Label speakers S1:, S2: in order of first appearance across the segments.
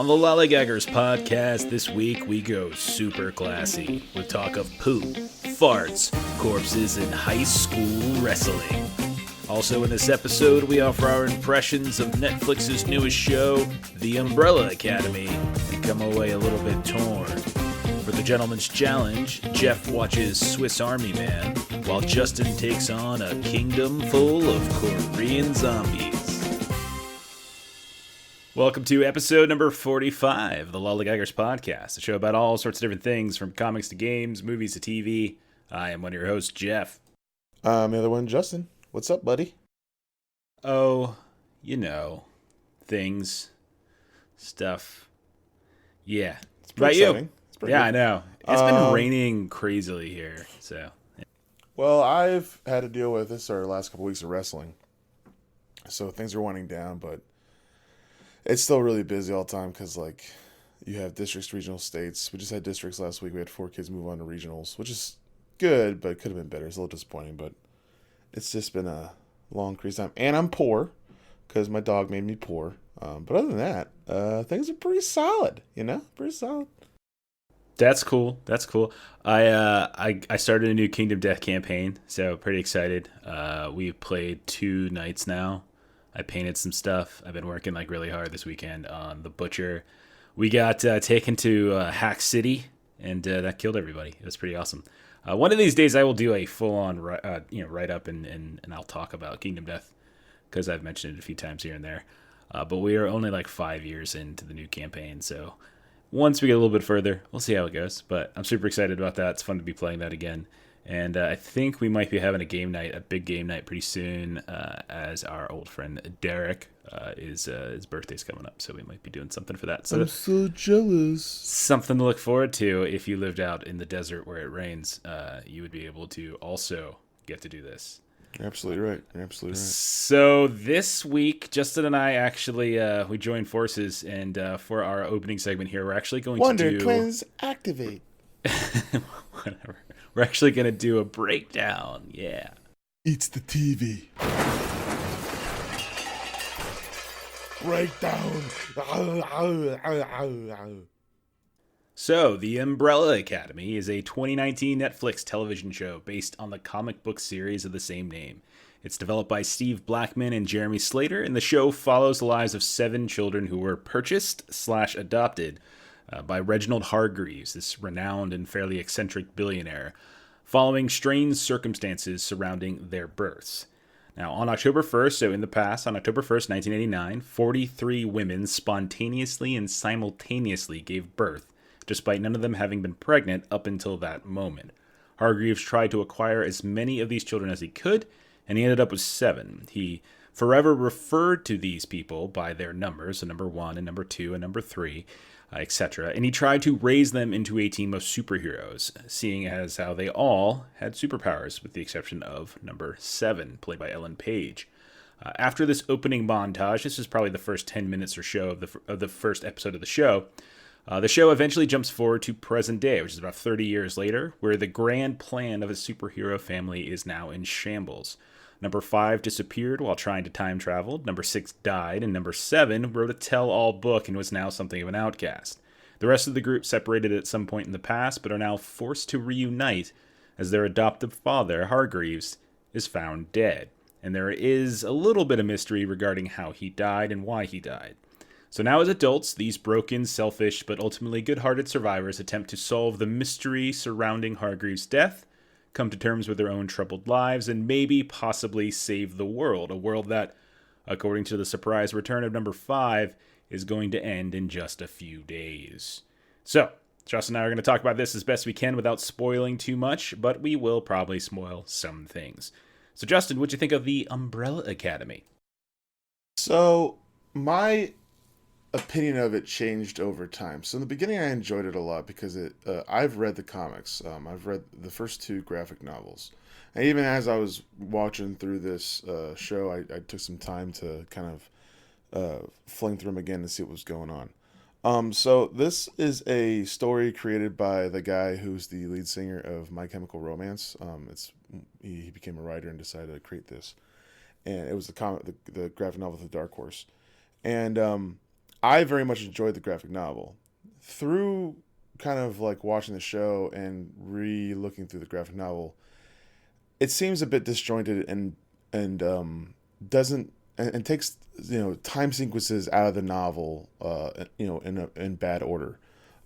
S1: On the Lollygaggers podcast this week, we go super classy with talk of poop, farts, corpses, and high school wrestling. Also in this episode, we offer our impressions of Netflix's newest show, The Umbrella Academy, and come away a little bit torn. For the Gentleman's Challenge, Jeff watches Swiss Army Man, while Justin takes on a kingdom full of Korean zombies. Welcome to episode number 45 of the Lollygaggers podcast, a show about all sorts of different things, from comics to games, movies to TV. I am one of your hosts, Jeff.
S2: I'm the other one, Justin. What's up, buddy?
S1: Oh, you know, things, stuff. Yeah.
S2: It's pretty exciting.
S1: Yeah, good. I know. It's been raining crazily here, so.
S2: Well, I've had to deal with this our last couple weeks of wrestling, so things are winding down, but it's still really busy all the time because, like, you have districts, regional, states. We just had districts last week. We had 4 kids move on to regionals, which is good, but it could have been better. It's a little disappointing, but it's just been a long, crazy time. And I'm poor because my dog made me poor. But other than that, things are pretty solid, Pretty solid.
S1: That's cool. That's cool. I started a new Kingdom Death campaign, so pretty excited. We've played 2 nights now. I painted some stuff. I've been working really hard this weekend on the Butcher. We got taken to Hack City, and that killed everybody. It was pretty awesome. One of these days, I will do a full-on write up, and I'll talk about Kingdom Death because I've mentioned it a few times here and there. But we are only 5 years into the new campaign, so once we get a little bit further, we'll see how it goes. But I'm super excited about that. It's fun to be playing that again. And I think we might be having a big game night pretty soon, as our old friend Derek, his birthday's coming up, so we might be doing something for that. So
S2: I'm so jealous.
S1: Something to look forward to. If you lived out in the desert where it rains, you would be able to also get to do this.
S2: You're absolutely right.
S1: So this week, Justin and I actually we joined forces, and for our opening segment here, we're actually going to do
S2: Wonder Twins activate.
S1: Whatever. We're actually going to do a breakdown. Yeah.
S2: It's the TV. Breakdown.
S1: So, The Umbrella Academy is a 2019 Netflix television show based on the comic book series of the same name. It's developed by Steve Blackman and Jeremy Slater, and the show follows the lives of 7 children who were purchased/adopted by Reginald Hargreaves, this renowned and fairly eccentric billionaire, following strange circumstances surrounding their births. Now, on October 1st, so in the past, on October 1st, 1989, 43 women spontaneously and simultaneously gave birth, despite none of them having been pregnant up until that moment. Hargreaves tried to acquire as many of these children as he could, and he ended up with 7. He forever referred to these people by their numbers, so number 1 and number 2 and number 3, etc. And he tried to raise them into a team of superheroes, seeing as how they all had superpowers, with the exception of number 7, played by Ellen Page. After this opening montage, this is probably the first 10 minutes or so of the first episode of the show eventually jumps forward to present day, which is about 30 years later, where the grand plan of a superhero family is now in shambles. Number 5 disappeared while trying to time travel, number 6 died, and number 7 wrote a tell-all book and was now something of an outcast. The rest of the group separated at some point in the past, but are now forced to reunite as their adoptive father, Hargreaves, is found dead. And there is a little bit of mystery regarding how he died and why he died. So now as adults, these broken, selfish, but ultimately good-hearted survivors attempt to solve the mystery surrounding Hargreaves' death, come to terms with their own troubled lives, and maybe possibly save the world. A world that, according to the surprise return of number 5, is going to end in just a few days. So, Justin and I are going to talk about this as best we can without spoiling too much, but we will probably spoil some things. So, Justin, what'd you think of The Umbrella Academy?
S2: So, my opinion of it changed over time. So in the beginning, I enjoyed it a lot because I've read the comics. I've read the first 2 graphic novels. And even as I was watching through this show, I took some time to kind of fling through them again to see what was going on. So this is a story created by the guy who's the lead singer of My Chemical Romance. He became a writer and decided to create this. And it was the graphic novel The Dark Horse. And I very much enjoyed the graphic novel. Through kind of like watching the show and re-looking through the graphic novel, it seems a bit disjointed and doesn't and takes time sequences out of the novel in bad order.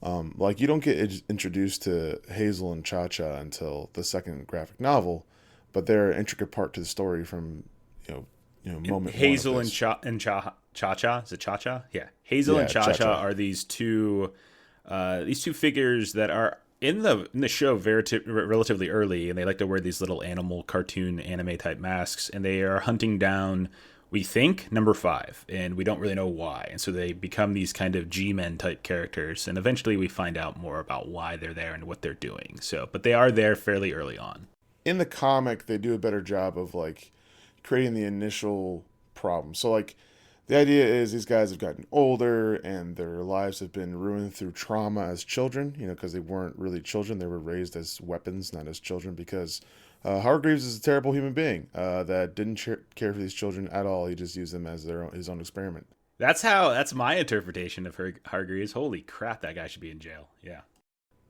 S2: Like you don't get introduced to Hazel and Cha Cha until the second graphic novel, but they're an intricate part to the story from moment one of
S1: Hazel and
S2: this.
S1: Cha Cha. Is it Cha Cha? Yeah. Hazel and
S2: Yeah,
S1: Cha
S2: Cha
S1: Cha
S2: Cha.
S1: are these two figures that are in the show relatively early, and they like to wear these little animal cartoon anime type masks, and they are hunting down, we think, number five, and we don't really know why, and so they become these kind of G-men type characters, and eventually we find out more about why they're there and what they're doing. So, but they are there fairly early on.
S2: In the comic, they do a better job of like creating the initial problem. So like the idea is these guys have gotten older and their lives have been ruined through trauma as children, because they weren't really children. They were raised as weapons, not as children, because Hargreaves is a terrible human being that didn't care for these children at all. He just used them as his own experiment.
S1: That's my interpretation of Hargreaves. Holy crap, that guy should be in jail. Yeah.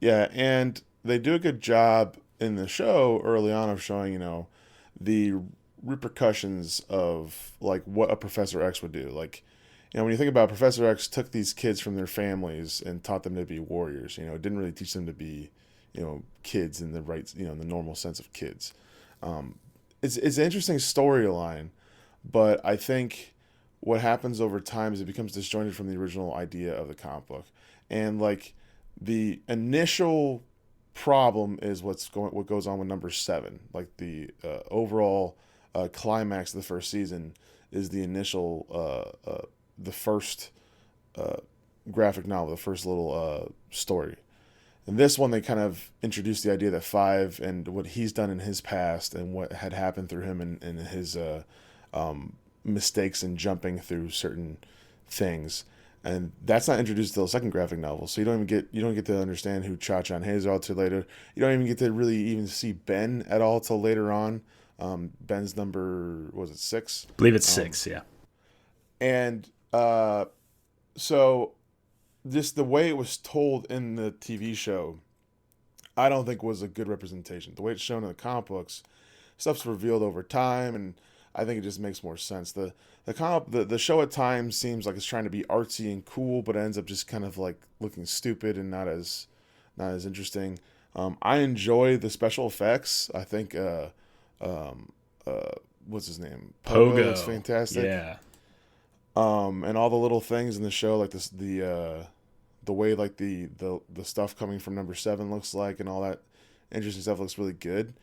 S2: Yeah, and they do a good job in the show early on of showing, the repercussions of like what a Professor X would do. Like, when you think about it, Professor X took these kids from their families and taught them to be warriors. Didn't really teach them to be, kids in the right, in the normal sense of kids. It's an interesting storyline, but I think what happens over time is it becomes disjointed from the original idea of the comic book, and like the initial problem is what goes on with number seven. Like the overall climax of the first season is the initial the first uh, graphic novel, the first little story. In this one, they kind of introduced the idea that Five and what he's done in his past and what had happened through him and his mistakes in jumping through certain things, and that's not introduced until the second graphic novel. So you don't get to understand who Cha Cha and Hazel are till later. You don't even get to really even see Ben at all till later on. Ben's number, was it six?
S1: I believe it's
S2: Um,
S1: six, yeah.
S2: and so just the way it was told in the TV show, I don't think was a good representation. The way it's shown in the comic books, stuff's revealed over time, and I think it just makes more sense. The show at times seems like it's trying to be artsy and cool, but it ends up just kind of like looking stupid and not as interesting. I enjoy the special effects. I think um, what's his name? Pogo looks
S1: Pogo.
S2: fantastic.
S1: Yeah.
S2: And all the little things in the show, like this, the way like the stuff coming from number seven looks like, and all that interesting stuff looks really good.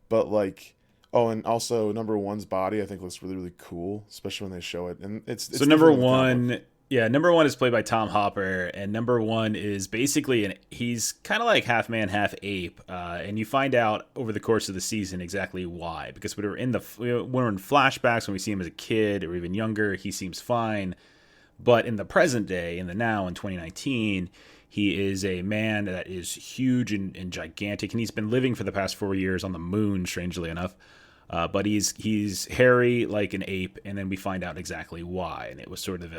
S2: But like, oh, and also number one's body, I think looks really really cool, especially when they show it, and
S1: So
S2: it's different in the comic book.
S1: number one is played by Tom Hopper, and number one is basically he's kind of like half man, half ape, and you find out over the course of the season exactly why. Because when we're in flashbacks when we see him as a kid or even younger, he seems fine, but in the present day, in the now, in 2019. He is a man that is huge and gigantic, and he's been living for the past 4 years on the moon, strangely enough. But he's hairy like an ape, and then we find out exactly why. And it was sort of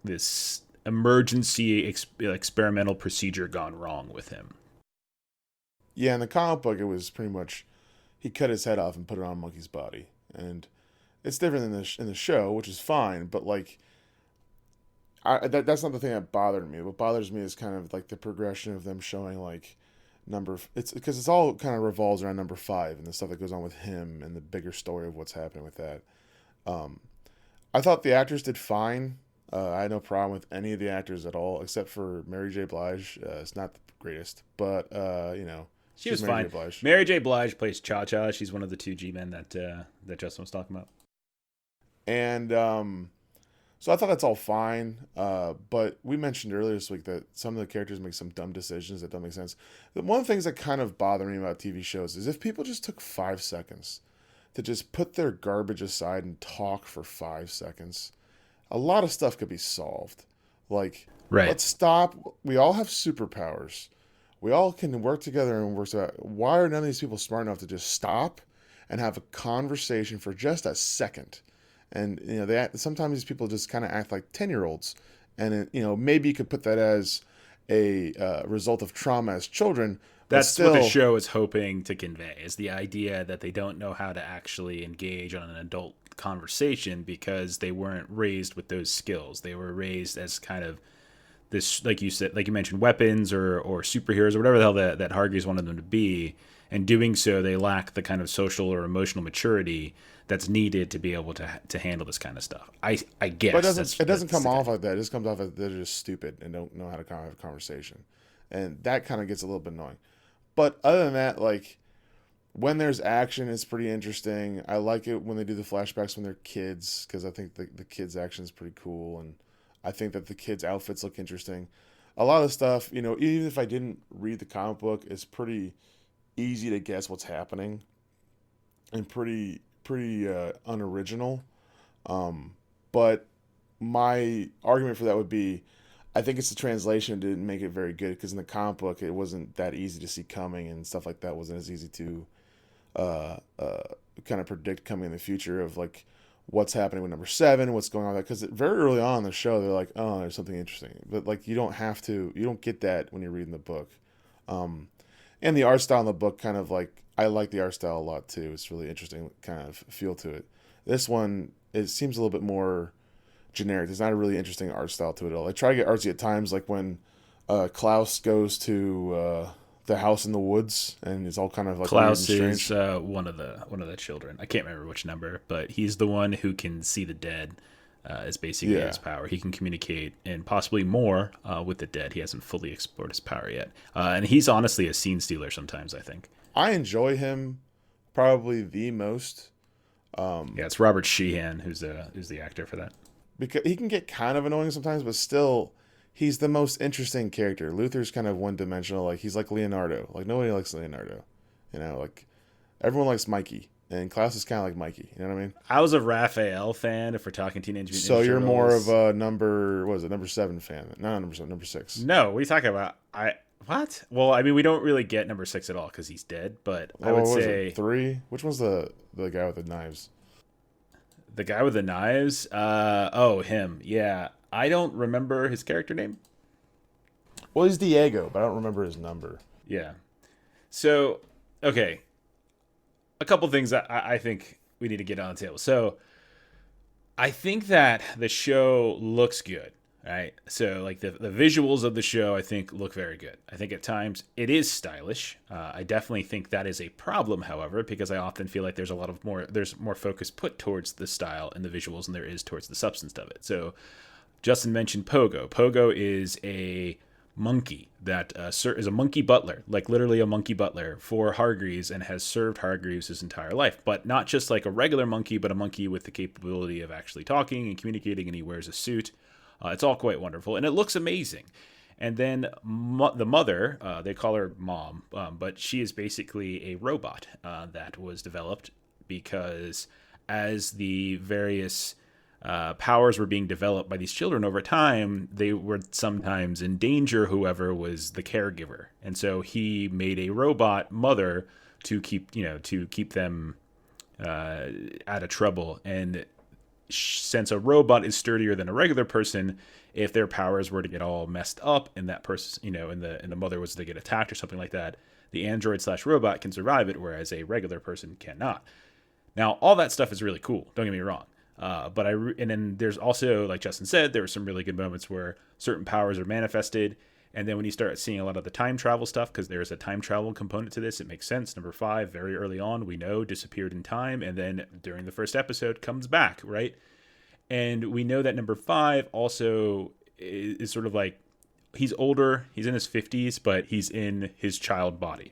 S1: this emergency experimental procedure gone wrong with him.
S2: Yeah, in the comic book, it was pretty much he cut his head off and put it on a monkey's body, and it's different in the show, which is fine. But like, that's not the thing that bothered me. What bothers me is kind of like the progression of them showing like it's because it's all kind of revolves around number five and the stuff that goes on with him and the bigger story of what's happening with that. Um, I thought the actors did fine. I had no problem with any of the actors at all, except for Mary J. Blige. It's not the greatest, but
S1: She
S2: she's
S1: was
S2: Mary
S1: fine.
S2: J. Blige.
S1: Mary J. Blige plays Cha Cha. She's one of the two G-men that Justin was talking about.
S2: And so I thought that's all fine. But we mentioned earlier this week that some of the characters make some dumb decisions that don't make sense. One of the things that kind of bother me about TV shows is if people just took 5 seconds to just put their garbage aside and talk for 5 seconds, a lot of stuff could be solved. Like,
S1: Right.
S2: let's stop. We all have superpowers. We all can work together and work together. Why are none of these people smart enough to just stop and have a conversation for just a second? And sometimes these people just kind of act like 10-year-olds, and maybe you could put that as a result of trauma as children, but
S1: That's what the
S2: still,
S1: show is hoping to convey, is the idea that they don't know how to actually engage on an adult conversation because they weren't raised with those skills. They were raised as kind of this, like you said, like you mentioned, weapons or superheroes or whatever the hell that Hargreaves wanted them to be. And doing so, they lack the kind of social or emotional maturity that's needed to be able to handle this kind of stuff. I guess.
S2: but it doesn't
S1: that's
S2: come
S1: the
S2: off
S1: kind.
S2: like that. It just comes off as they're just stupid and don't know how to kind of have a conversation, and that kind of gets a little bit annoying. But other than that, like when there's action, it's pretty interesting. I like it when they do the flashbacks when they're kids because I think the kids' action is pretty cool, and I think that the kids' outfits look interesting. A lot of stuff, even if I didn't read the comic book, it's pretty easy to guess what's happening and pretty unoriginal. But my argument for that would be, I think it's the translation didn't make it very good because in the comic book it wasn't that easy to see coming and stuff like that wasn't as easy to uh, uh, kind of predict coming in the future of like what's happening with number 7, what's going on there. Because very early on in the show they're like, oh, there's something interesting, but like you don't get that when you're reading the book. Um, and the art style in the book kind of like I like the art style a lot too. It's really interesting kind of feel to it. This one it seems a little bit more generic. There's not a really interesting art style to it at all. I try to get artsy at times, like when Klaus goes to the house in the woods, and it's all kind of like weird and
S1: Klaus
S2: strange.
S1: is one of the children. I can't remember which number, but he's the one who can see the dead. Is basically
S2: Yeah,
S1: his power. He can communicate and possibly more with the dead. He hasn't fully explored his power yet, and he's honestly a scene stealer sometimes. I think.
S2: I enjoy him probably the most
S1: Yeah, it's Robert Sheehan who's the actor for that.
S2: because he can get kind of annoying sometimes, but still, he's the most interesting character. Luther's kind of one dimensional. Like he's like Leonardo. Like nobody likes Leonardo. Like everyone likes Mikey, and Klaus is kind of like Mikey. You know what I mean?
S1: I was a Raphael fan. If we're talking Teenage Mutant
S2: So
S1: Ninja
S2: you're more of
S1: Turtles.
S2: a number 7 fan? No, number 7, number 6.
S1: No, what are you talking about? I what? Well, I mean, we don't really get number 6 at all because he's dead. But I
S2: Oh,
S1: would
S2: what was
S1: say
S2: it? 3? Which one's the guy with the knives?
S1: the guy with the knives. Oh, him. Yeah, I don't remember his character name.
S2: Well, he's Diego, but I don't remember his number.
S1: Yeah. So, okay, a couple things that I think we need to get on the table. So, I think that the show looks good, right? So, like the visuals of the show, I think look very good. I think at times it is stylish. I definitely think that is a problem, however, because I often feel like there's more focus put towards the style and the visuals than there is towards the substance of it. So, Justin mentioned Pogo. Pogo is a monkey that is a monkey butler, like literally a monkey butler for Hargreaves, and has served Hargreaves his entire life. But not just like a regular monkey, but a monkey with the capability of actually talking and communicating, and he wears a suit. It's all quite wonderful, and it looks amazing. And then the mother, they call her Mom, but she is basically a robot that was developed because as the various powers were being developed by these children over time, they would sometimes endanger whoever was the caregiver, and so he made a robot mother to keep them out of trouble. And since a robot is sturdier than a regular person, if their powers were to get all messed up, and that person, and the mother was to get attacked or something like that, the android slash robot can survive it, whereas a regular person cannot. Now, all that stuff is really cool. Don't get me wrong. And then there's also, like Justin said, there were some really good moments where certain powers are manifested. And then when you start seeing a lot of the time travel stuff, because there's a time travel component to this, it makes sense. Number 5, very early on, we know disappeared in time, and then during the first episode comes back, right? And we know that number 5 also is sort of like, he's older, he's in his 50s, but he's in his child body.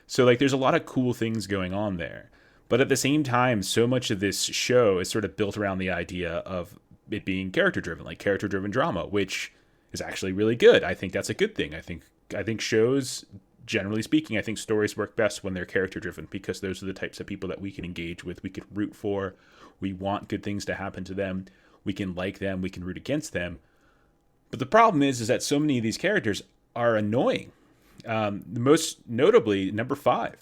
S1: So like there's a lot of cool things going on there. But at the same time, so much of this show is sort of built around the idea of it being character driven, like character driven drama, which is actually really good. I think that's a good thing. I think shows, generally speaking, I think stories work best when they're character driven, because those are the types of people that we can engage with, we can root for, we want good things to happen to them, we can like them, we can root against them. But the problem is that so many of these characters are annoying. Most notably, number 5.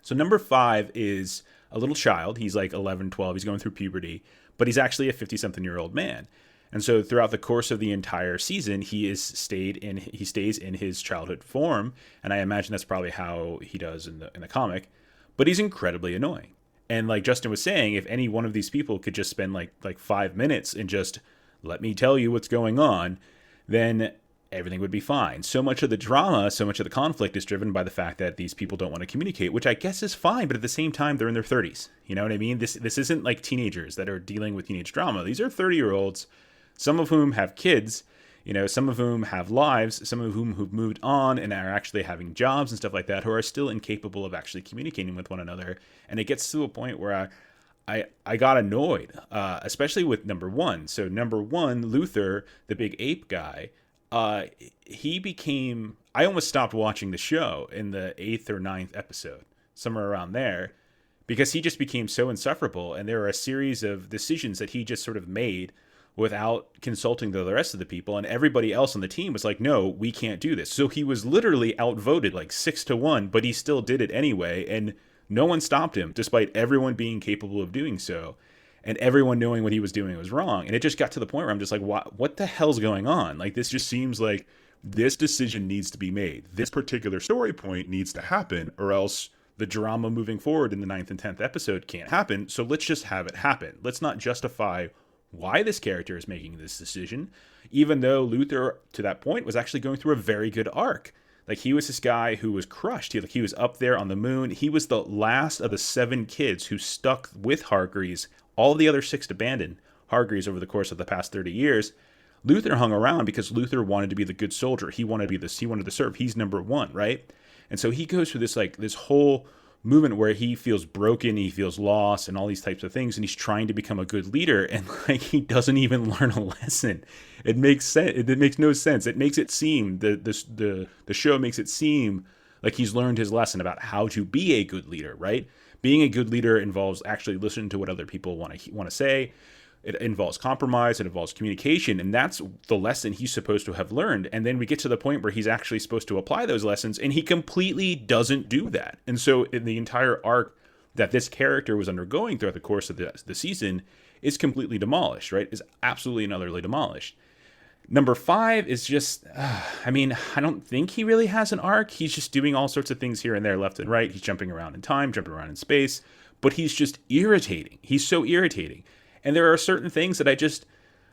S1: So number 5 is a little child. He's like 11, 12. He's going through puberty, but he's actually a 50-something-year-old man. And so throughout the course of the entire season, he stays in his childhood form, and I imagine that's probably how he does in the comic. But he's incredibly annoying. And like Justin was saying, if any one of these people could just spend like 5 minutes and just let me tell you what's going on, then everything would be fine. So much of the drama, so much of the conflict is driven by the fact that these people don't want to communicate, which I guess is fine, but at the same time, they're in their 30s. You know what I mean? This isn't like teenagers that are dealing with teenage drama. These are 30-year-olds, some of whom have kids, some of whom have lives, some of whom who've moved on and are actually having jobs and stuff like that, who are still incapable of actually communicating with one another. And it gets to a point where I got annoyed, especially with number one. So number one, Luther, the big ape guy, he became, I almost stopped watching the show in the 8th or 9th episode, somewhere around there, because he just became so insufferable. And there were a series of decisions that he just sort of made without consulting the rest of the people, and everybody else on the team was like, no, we can't do this. So he was literally outvoted like 6-1, but he still did it anyway, and no one stopped him, despite everyone being capable of doing so, and everyone knowing what he was doing was wrong. And it just got to the point where I'm just like, what the hell's going on? Like, this just seems like this decision needs to be made. This particular story point needs to happen, or else the drama moving forward in the 9th and 10th episode can't happen. So let's just have it happen. Let's not justify why this character is making this decision, even though Luther, to that point, was actually going through a very good arc. Like, he was this guy who was crushed. He was up there on the moon. He was the last of the 7 kids who stuck with Hargreaves. All the other 6 abandoned Hargreaves over the course of the past 30 years. Luther hung around because Luther wanted to be the good soldier. He wanted to be this. He wanted to serve. He's number one, right? And so he goes through this whole movement where he feels broken, he feels lost, and all these types of things, and he's trying to become a good leader, and like, he doesn't even learn a lesson. It makes sense. It makes no sense. It makes it seem the show makes it seem like he's learned his lesson about how to be a good leader, right? Being a good leader involves actually listening to what other people want to say. It involves compromise, it involves communication, and that's the lesson he's supposed to have learned. And then we get to the point where he's actually supposed to apply those lessons, and he completely doesn't do that. And so in the entire arc that this character was undergoing throughout the course of the season is completely demolished, right? Is absolutely and utterly demolished. Number 5 is just, I don't think he really has an arc. He's just doing all sorts of things here and there, left and right. He's jumping around in time, jumping around in space, but he's just irritating. He's so irritating. And there are certain things that I just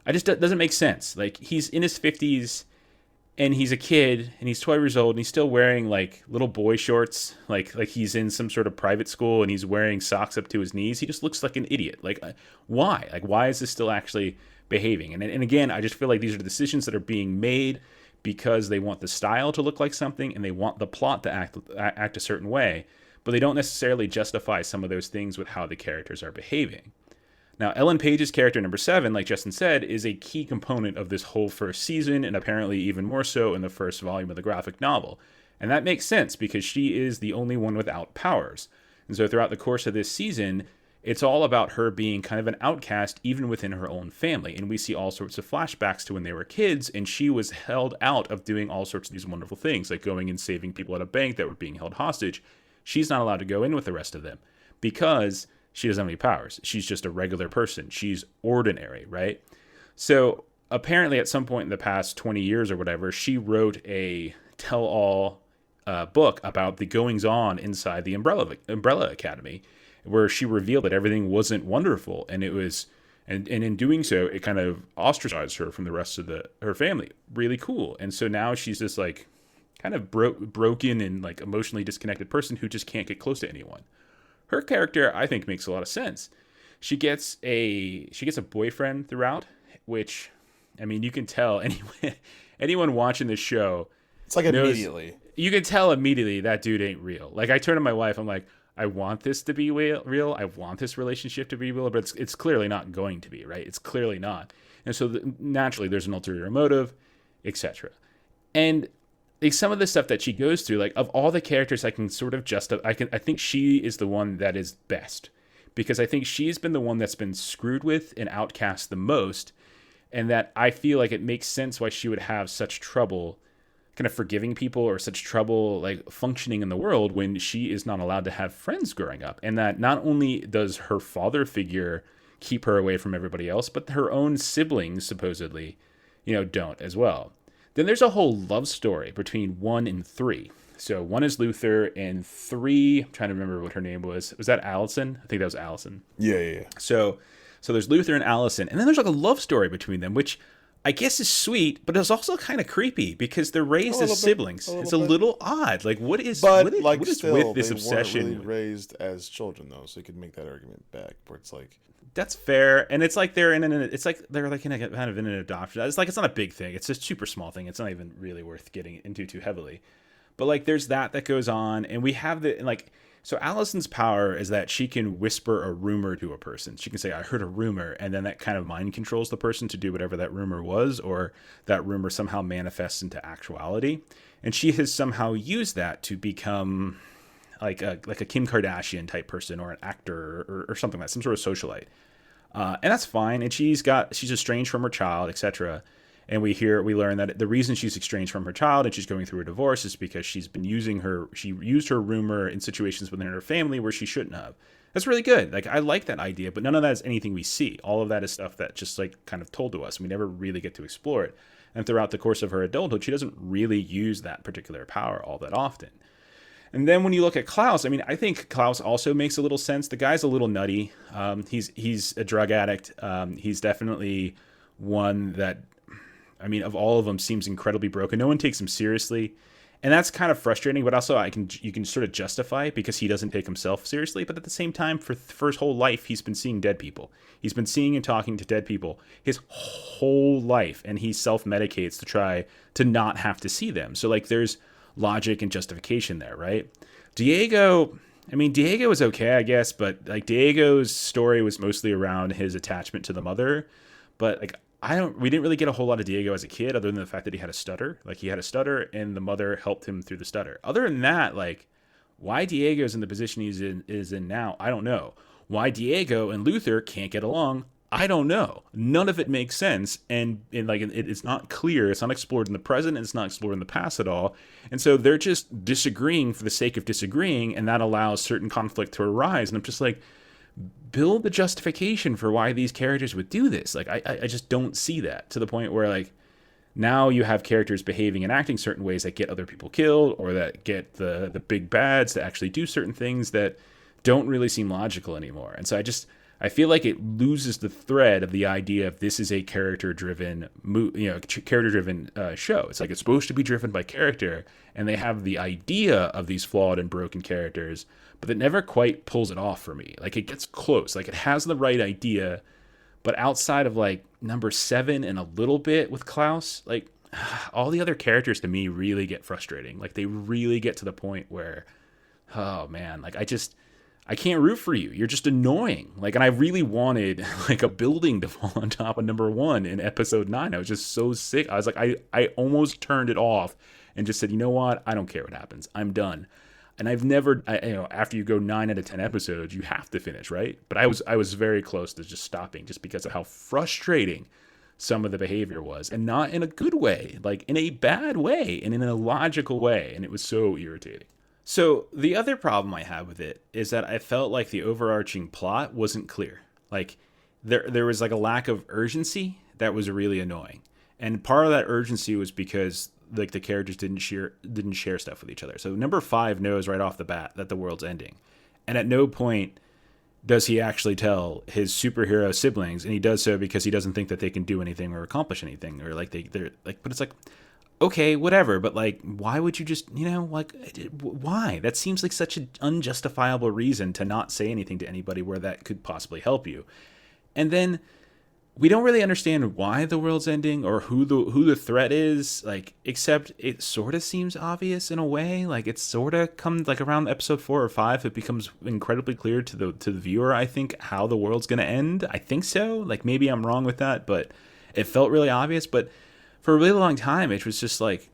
S1: doesn't make sense. Like, he's in his 50s and he's a kid and he's 12 years old and he's still wearing like little boy shorts, like he's in some sort of private school and he's wearing socks up to his knees. He just looks like an idiot. Like, why? Like, why is this still actually behaving? And again, I just feel like these are decisions that are being made because they want the style to look like something and they want the plot to act a certain way, but they don't necessarily justify some of those things with how the characters are behaving. Now, Ellen Page's character, number 7, like Justin said, is a key component of this whole first season, and apparently even more so in the first volume of the graphic novel. And that makes sense because she is the only one without powers. And so throughout the course of this season, it's all about her being kind of an outcast even within her own family. And we see all sorts of flashbacks to when they were kids, and she was held out of doing all sorts of these wonderful things, like going and saving people at a bank that were being held hostage. She's not allowed to go in with the rest of them because she doesn't have any powers. She's just a regular person. She's ordinary, right? So apparently at some point in the past 20 years or whatever, she wrote a tell-all book about the goings-on inside the Umbrella Academy, where she revealed that everything wasn't wonderful, and it was, and in doing so, it kind of ostracized her from the rest of her family. Really cool. And so now she's this like kind of broken and like emotionally disconnected person who just can't get close to anyone. Her character, I think, makes a lot of sense. She gets a boyfriend throughout, which, I mean, you can tell anyone watching this show.
S2: It's like immediately.
S1: You can tell immediately that dude ain't real. Like, I turn to my wife, I'm like, I want this to be real. I want this relationship to be real, but it's clearly not going to be, right? It's clearly not. And so naturally, there's an ulterior motive, etc. And like, some of the stuff that she goes through, like, of all the characters I can sort of justify, I think she is the one that is best, because I think she's been the one that's been screwed with and outcast the most, and that I feel like it makes sense why she would have such trouble kind of forgiving people or such trouble like functioning in the world when she is not allowed to have friends growing up. And that not only does her father figure keep her away from everybody else, but her own siblings supposedly, don't as well. Then there's a whole love story between 1 and 3. So 1 is Luther, and 3, I'm trying to remember what her name was. Was that Allison? I think that was Allison.
S2: Yeah.
S1: So there's Luther and Allison, and then there's like a love story between them, which I guess is sweet, but it's also kind of creepy because they're raised as siblings. It's a little odd. Like, what is
S2: But
S1: what is,
S2: like
S1: what is
S2: still,
S1: with this
S2: they
S1: obsession?
S2: weren't really raised as children though, so you could make that argument back where it's like
S1: That's fair, and it's like they're in a kind of in an adoption. It's like it's not a big thing. It's a super small thing. It's not even really worth getting into too heavily. But like there's that goes on, and we have so Allison's power is that she can whisper a rumor to a person. She can say, I heard a rumor, and then that kind of mind controls the person to do whatever that rumor was, or that rumor somehow manifests into actuality. And she has somehow used that to become like a Kim Kardashian type person, or an actor, or something like that, some sort of socialite. And that's fine. And she's estranged from her child, etc. And we learn that the reason she's estranged from her child and she's going through a divorce is because she used her rumor in situations within her family where she shouldn't have. That's really good. Like, I like that idea, but none of that is anything we see. All of that is stuff that just like kind of told to us. We never really get to explore it. And throughout the course of her adulthood, she doesn't really use that particular power all that often. And then when you look at Klaus, I mean, I think Klaus also makes a little sense. The guy's a little nutty. He's a drug addict. He's definitely one that, I mean, of all of them, seems incredibly broken. No one takes him seriously. And that's kind of frustrating, but also you can sort of justify it because he doesn't take himself seriously. But at the same time, for his whole life, he's been seeing dead people. He's been seeing and talking to dead people his whole life. And he self-medicates to try to not have to see them. So like there's logic and justification there, right? Diego is okay, I guess. But like Diego's story was mostly around his attachment to the mother. But like, we didn't really get a whole lot of Diego as a kid, other than the fact that he had a stutter. Like, he had a stutter, and the mother helped him through the stutter. Other than that, like, why Diego's in the position is in now, I don't know. Why Diego and Luther can't get along, I don't know. None of it makes sense, and it's not clear. It's not explored in the present, and it's not explored in the past at all. And so they're just disagreeing for the sake of disagreeing, and that allows certain conflict to arise. And I'm just like, build the justification for why these characters would do this. Like, I just don't see that, to the point where like now you have characters behaving and acting certain ways that get other people killed, or that get the big bads to actually do certain things that don't really seem logical anymore. And so I feel like it loses the thread of the idea of this is a character-driven show. It's like it's supposed to be driven by character, and they have the idea of these flawed and broken characters, but it never quite pulls it off for me. Like, it gets close. Like, it has the right idea, but outside of like number 7 and a little bit with Klaus, like all the other characters to me really get frustrating. Like, they really get to the point where, oh man, like I can't root for you. You're just annoying. Like, and I really wanted like a building to fall on top of number 1 in episode 9. I was just so sick. I was like, I almost turned it off and just said, you know what? I don't care what happens. I'm done. And I've never, after you go 9 out of 10 episodes, you have to finish, right? But I was very close to just stopping, just because of how frustrating some of the behavior was, and not in a good way, like in a bad way, and in a logical way. And it was so irritating. So the other problem I had with it is that I felt like the overarching plot wasn't clear. Like there was like a lack of urgency that was really annoying. And part of that urgency was because like the characters didn't share stuff with each other. So number 5 knows right off the bat that the world's ending. And at no point does he actually tell his superhero siblings, and he does so because he doesn't think that they can do anything or accomplish anything, or like they're like, but it's like, okay, whatever, but like, why would you just, why? That seems like such an unjustifiable reason to not say anything to anybody where that could possibly help you. And then we don't really understand why the world's ending, or who the threat is, like, except it sort of seems obvious in a way. Like, it sort of comes like around episode 4 or 5, it becomes incredibly clear to the viewer, I think, how the world's going to end. I think so. Like, maybe I'm wrong with that, but it felt really obvious. But for a really long time, it was just like,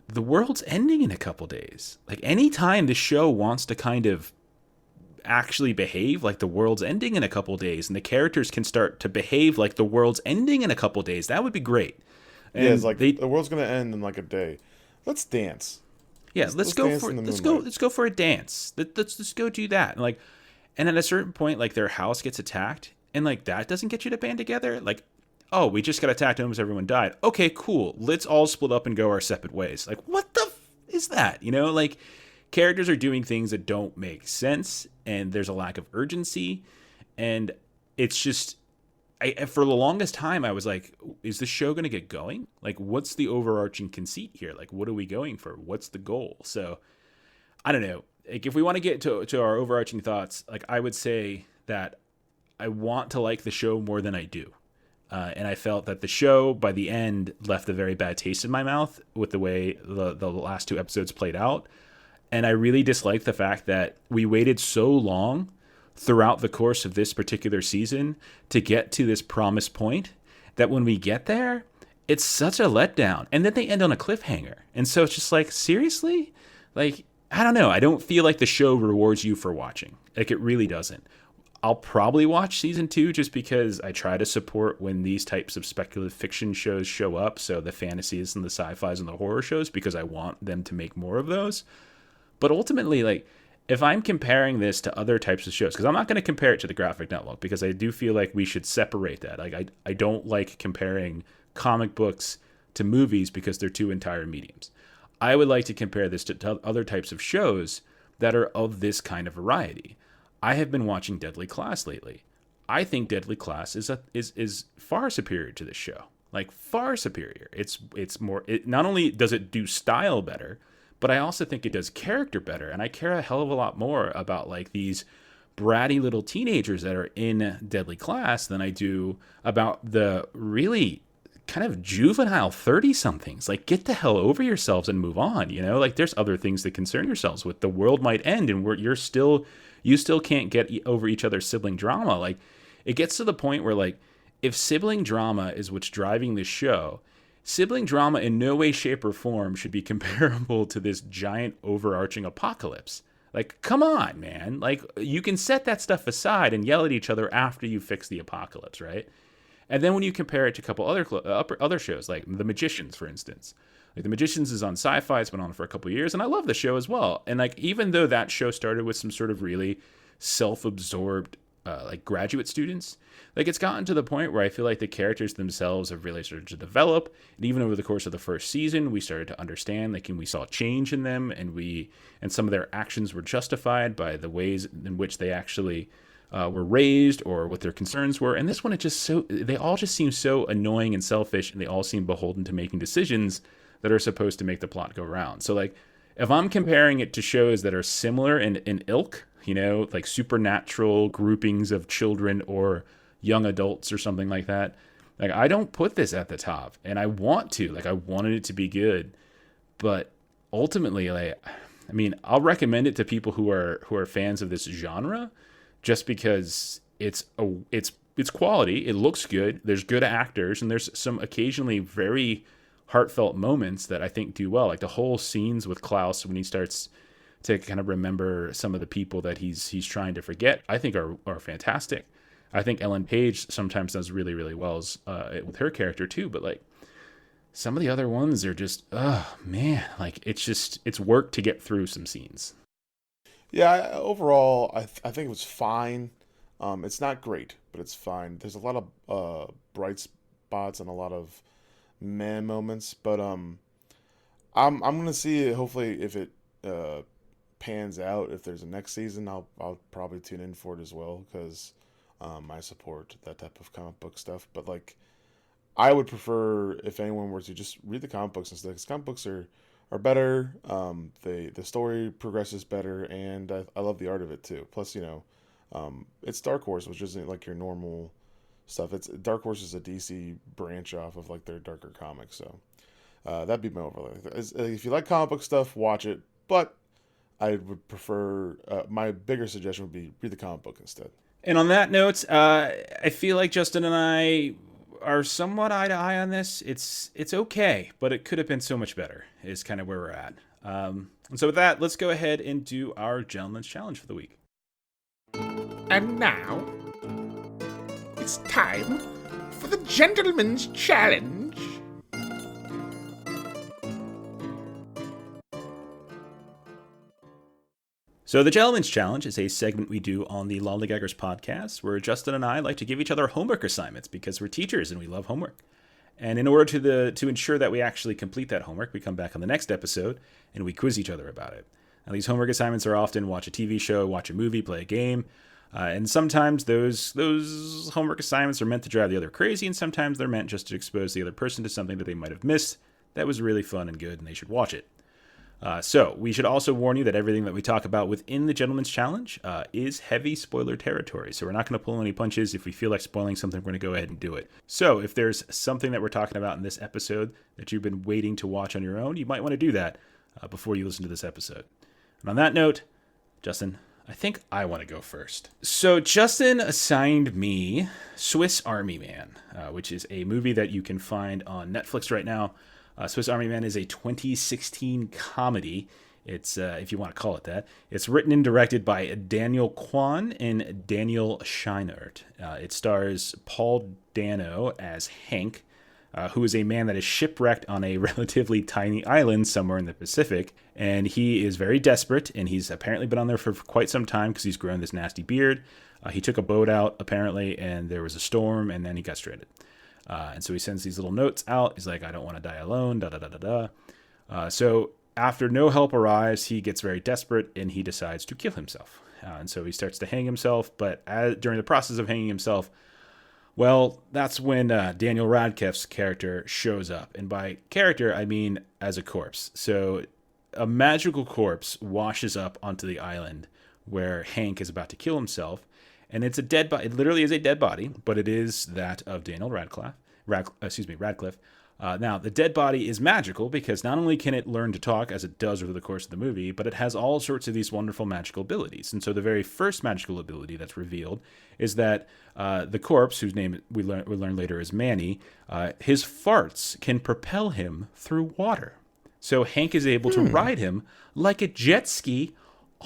S1: the world's ending in a couple days. Like, anytime the show wants to kind of actually behave like the world's ending in a couple days, and the characters can start to behave like the world's ending in a couple days, that would be great. And
S2: it's like, the world's gonna end in like a day. Let's dance.
S1: Yeah, let's go for a dance. Let's go do that. And at a certain point, like, their house gets attacked, And like that doesn't get you to band together. Like, oh, we just got attacked almost everyone died. Okay, cool. Let's all split up and go our separate ways. Like, what the is that? Like characters are doing things that don't make sense, and there's a lack of urgency, and it's just for the longest time I was like, is this show going to get going? Like, what's the overarching conceit here? Like, what are we going for? What's the goal? So I don't know. Like, if we want to get to our overarching thoughts, like I would say that I want to like the show more than I do. And I felt that the show, by the end, left a very bad taste in my mouth with the way the last 2 episodes played out. And I really disliked the fact that we waited so long throughout the course of this particular season to get to this promised point that when we get there, it's such a letdown. And then they end on a cliffhanger. And so it's just like, seriously? Like, I don't know. I don't feel like the show rewards you for watching. Like, it really doesn't. I'll probably watch season 2 just because I try to support when these types of speculative fiction shows show up. So the fantasies and the sci-fis and the horror shows, because I want them to make more of those. But ultimately, like, if I'm comparing this to other types of shows, because I'm not going to compare it to the graphic novel, because I do feel like we should separate that. Like, I don't like comparing comic books to movies because they're 2 entire mediums. I would like to compare this to other types of shows that are of this kind of variety. I have been watching Deadly Class lately. I think Deadly Class is far superior to this show. Like, far superior. It's more. It not only does it do style better, but I also think it does character better. And I care a hell of a lot more about like these bratty little teenagers that are in Deadly Class than I do about the really kind of juvenile 30-somethings. Like, get the hell over yourselves and move on. Like, there's other things to concern yourselves with. The world might end, and you still can't get over each other's sibling drama. Like, it gets to the point where, like, if sibling drama is what's driving this show, sibling drama in no way, shape, or form should be comparable to this giant overarching apocalypse. Like, come on, man. Like, you can set that stuff aside and yell at each other after you fix the apocalypse, right? And then when you compare it to a couple other shows, like The Magicians, for instance. Like, The Magicians is on Sci-Fi. It's been on for a couple years, and I love the show as well. And like, even though that show started with some sort of really self-absorbed like graduate students, like, it's gotten to the point where I feel like the characters themselves have really started to develop. And even over the course of the first season, we started to understand, like, and we saw change in them, and some of their actions were justified by the ways in which they actually were raised or what their concerns were. And this one, they all just seem so annoying and selfish, and they all seem beholden to making decisions that are supposed to make the plot go round. So like, if I'm comparing it to shows that are similar in ilk, like supernatural groupings of children or young adults or something like that, like, I don't put this at the top, and I want to. Like, I wanted it to be good, but ultimately, like, I mean, I'll recommend it to people who are fans of this genre, just because it's quality. It looks good. There's good actors, and there's some occasionally very heartfelt moments that I think do well. Like the whole scenes with Klaus when he starts to kind of remember some of the people that he's trying to forget, I think are fantastic. I think Ellen Page sometimes does really, really well with her character too. But like, some of the other ones are just, oh man, like, it's work to get through some scenes.
S2: Yeah, overall, I think it was fine. It's not great, but it's fine. There's a lot of bright spots and a lot of meh moments, but I'm gonna see it. Hopefully, if it pans out, if there's a next season, I'll probably tune in for it as well, because I support that type of comic book stuff. But like, I would prefer if anyone were to just read the comic books and stuff, because comic books are better. The story progresses better, and I love the art of it too. Plus, it's Dark Horse, which isn't like your normal stuff. It's Dark Horse is a DC branch off of like their darker comics. So that'd be my overlay. If you like comic book stuff, watch it. But I would prefer, my bigger suggestion would be read the comic book instead.
S1: And on that note, I feel like Justin and I are somewhat eye to eye on this. It's okay, but it could have been so much better, is kind of where we're at. And so with that, let's go ahead and do our Gentleman's Challenge for the week.
S3: And now, it's time for the Gentleman's Challenge.
S1: So the Gentleman's Challenge is a segment we do on the Lollygaggers podcast where Justin and I like to give each other homework assignments because we're teachers and we love homework. And in order to ensure that we actually complete that homework, we come back on the next episode and we quiz each other about it. Now, these homework assignments are often watch a TV show, watch a movie, play a game. And sometimes those homework assignments are meant to drive the other crazy, and sometimes they're meant just to expose the other person to something that they might have missed that was really fun and good, and they should watch it. So we should also warn you that everything that we talk about within the Gentleman's Challenge is heavy spoiler territory. So we're not going to pull any punches. If we feel like spoiling something, we're going to go ahead and do it. So if there's something that we're talking about in this episode that you've been waiting to watch on your own, you might want to do that before you listen to this episode. And on that note, Justin, I think I want to go first. So Justin assigned me Swiss Army Man, which is a movie that you can find on Netflix right now. Swiss Army Man is a 2016 comedy. It's, if you want to call it that. It's written and directed by Daniel Kwan and Daniel Scheinert. It stars Paul Dano as Hank, who is a man that is shipwrecked on a relatively tiny island somewhere in the Pacific. And he is very desperate, and he's apparently been on there for quite some time because he's grown this nasty beard. He took a boat out, apparently, and there was a storm, and then he got stranded. And so he sends these little notes out. He's like, I don't want to die alone, da-da-da-da-da. So after no help arrives, he gets very desperate, and he decides to kill himself. And so he starts to hang himself, but during the process of hanging himself, well, that's when Daniel Radcliffe's character shows up. And by character, I mean as a corpse. So a magical corpse washes up onto the island where Hank is about to kill himself. And it's a dead body. It literally is a dead body, but it is that of Daniel Radcliffe. Now, the dead body is magical because not only can it learn to talk, as it does over the course of the movie, but it has all sorts of these wonderful magical abilities. And so the very first magical ability that's revealed is that the corpse, whose name we learn later is Manny, his farts can propel him through water. So Hank is able to ride him like a jet ski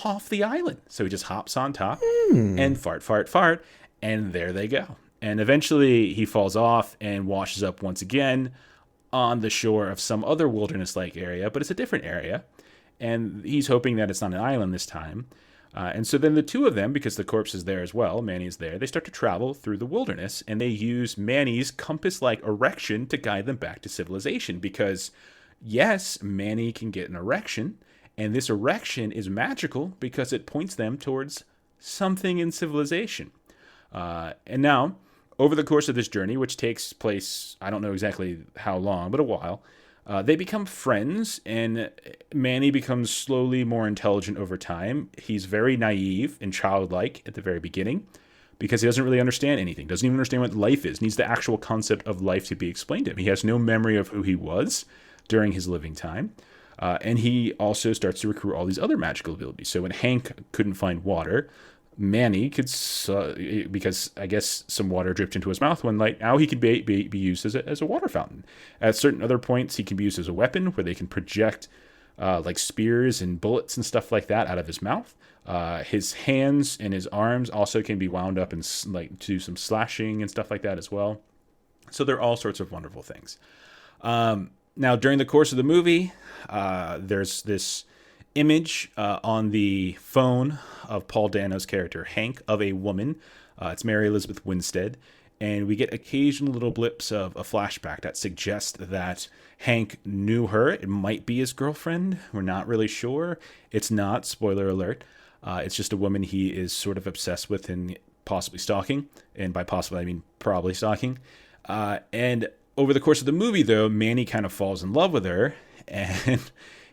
S1: off the island. So he just hops on top and fart, and there they go. And eventually he falls off and washes up once again on the shore of some other wilderness-like area, but it's a different area. And he's hoping that it's not an island this time. And so then the two of them, because the corpse is there as well, Manny's there, they start to travel through the wilderness, and they use Manny's compass-like erection to guide them back to civilization. Because, yes, Manny can get an erection, and this erection is magical because it points them towards something in civilization. And now, over the course of this journey, which takes place, I don't know exactly how long, but a while, they become friends, and Manny becomes slowly more intelligent over time. He's very naive and childlike at the very beginning because he doesn't really understand anything, doesn't even understand what life is, needs the actual concept of life to be explained to him. He has no memory of who he was during his living time. And he also starts to recruit all these other magical abilities. So when Hank couldn't find water, Manny could, because I guess some water dripped into his mouth one night, now he could be used as a water fountain. At certain other points, he can be used as a weapon where they can project like spears and bullets and stuff like that out of his mouth. His hands and his arms also can be wound up and like do some slashing and stuff like that as well. So there are all sorts of wonderful things. Now, during the course of the movie, there's this image on the phone of Paul Dano's character, Hank, of a woman. It's Mary Elizabeth Winstead. And we get occasional little blips of a flashback that suggest that Hank knew her. It might be his girlfriend. We're not really sure. It's not, spoiler alert. It's just a woman he is sort of obsessed with and possibly stalking. And by possibly, I mean probably stalking. And over the course of the movie, though, Manny kind of falls in love with her, and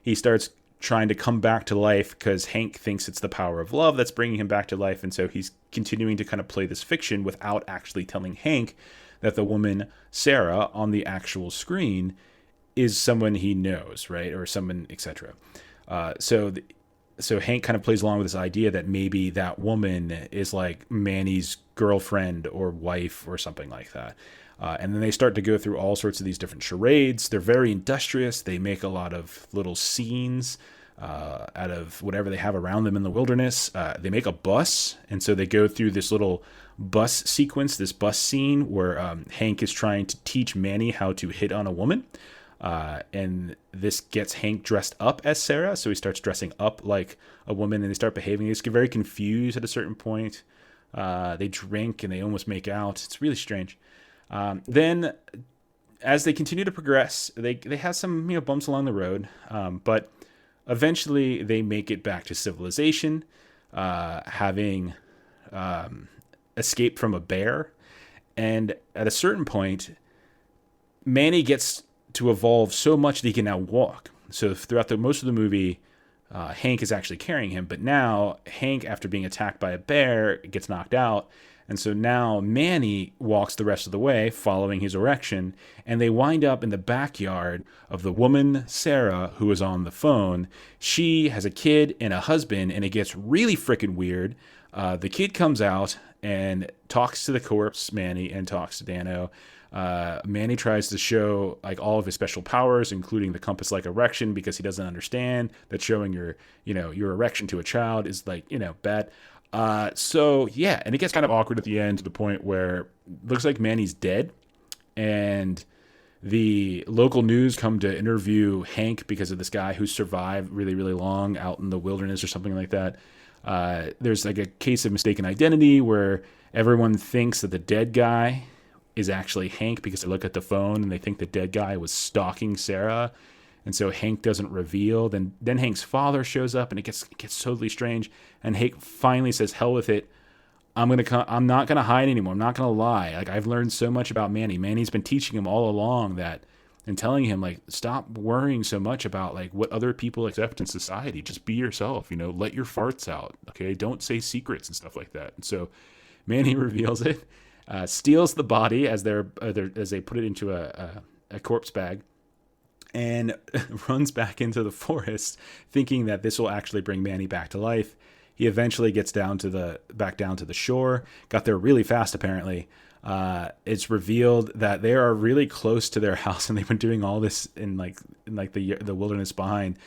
S1: he starts trying to come back to life because Hank thinks it's the power of love that's bringing him back to life, and so he's continuing to kind of play this fiction without actually telling Hank that the woman, Sarah, on the actual screen is someone he knows, right, or someone, etc. So Hank kind of plays along with this idea that maybe that woman is like Manny's girlfriend or wife or something like that. And then they start to go through all sorts of these different charades. They're very industrious. They make a lot of little scenes out of whatever they have around them in the wilderness. They make a bus, and so they go through this little bus sequence, this bus scene where Hank is trying to teach Manny how to hit on a woman. And this gets Hank dressed up as Sarah, so he starts dressing up like a woman, and they start behaving. They just get very confused at a certain point. They drink and they almost make out. It's really strange. Then, as they continue to progress, they have some bumps along the road, but eventually they make it back to civilization, having escaped from a bear. And at a certain point, Manny gets to evolve so much that he can now walk. So throughout most of the movie, Hank is actually carrying him. But now Hank, after being attacked by a bear, gets knocked out. And so now Manny walks the rest of the way, following his erection. And they wind up in the backyard of the woman, Sarah, who is on the phone. She has a kid and a husband, and it gets really freaking weird. The kid comes out and talks to the corpse, Manny, and talks to Dano. Manny tries to show like all of his special powers, including the compass-like erection, because he doesn't understand that showing your erection to a child is like, bad. So yeah, and it gets kind of awkward at the end to the point where it looks like Manny's dead, and the local news come to interview Hank because of this guy who survived really, really long out in the wilderness or something like that. There's like a case of mistaken identity where everyone thinks that the dead guy is actually Hank because they look at the phone and they think the dead guy was stalking Sarah. And so Hank doesn't reveal. Then Hank's father shows up and it gets totally strange. And Hank finally says, hell with it. I'm not gonna hide anymore. I'm not gonna lie. Like, I've learned so much about Manny. Manny's been teaching him all along that, and telling him, like, stop worrying so much about like what other people accept in society. Just be yourself, let your farts out. Okay. Don't say secrets and stuff like that. And so Manny reveals it, steals the body as they put it into a corpse bag, and runs back into the forest, thinking that this will actually bring Manny back to life. He eventually gets back down to the shore. Got there really fast, apparently. It's revealed that they are really close to their house, and they've been doing all this in the wilderness behind.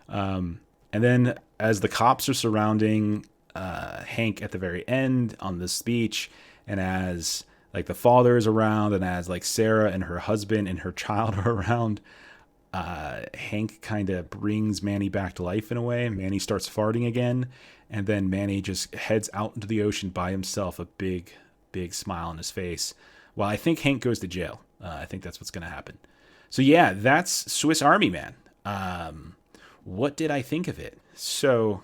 S1: And then, as the cops are surrounding Hank at the very end on this beach, and as like the father is around, and as like Sarah and her husband and her child are around, Hank kind of brings Manny back to life in a way. Manny starts farting again, and then Manny just heads out into the ocean by himself, a big smile on his face. Well, I think Hank goes to jail. I think that's what's going to happen. So yeah, that's Swiss Army Man. What did I think of it? So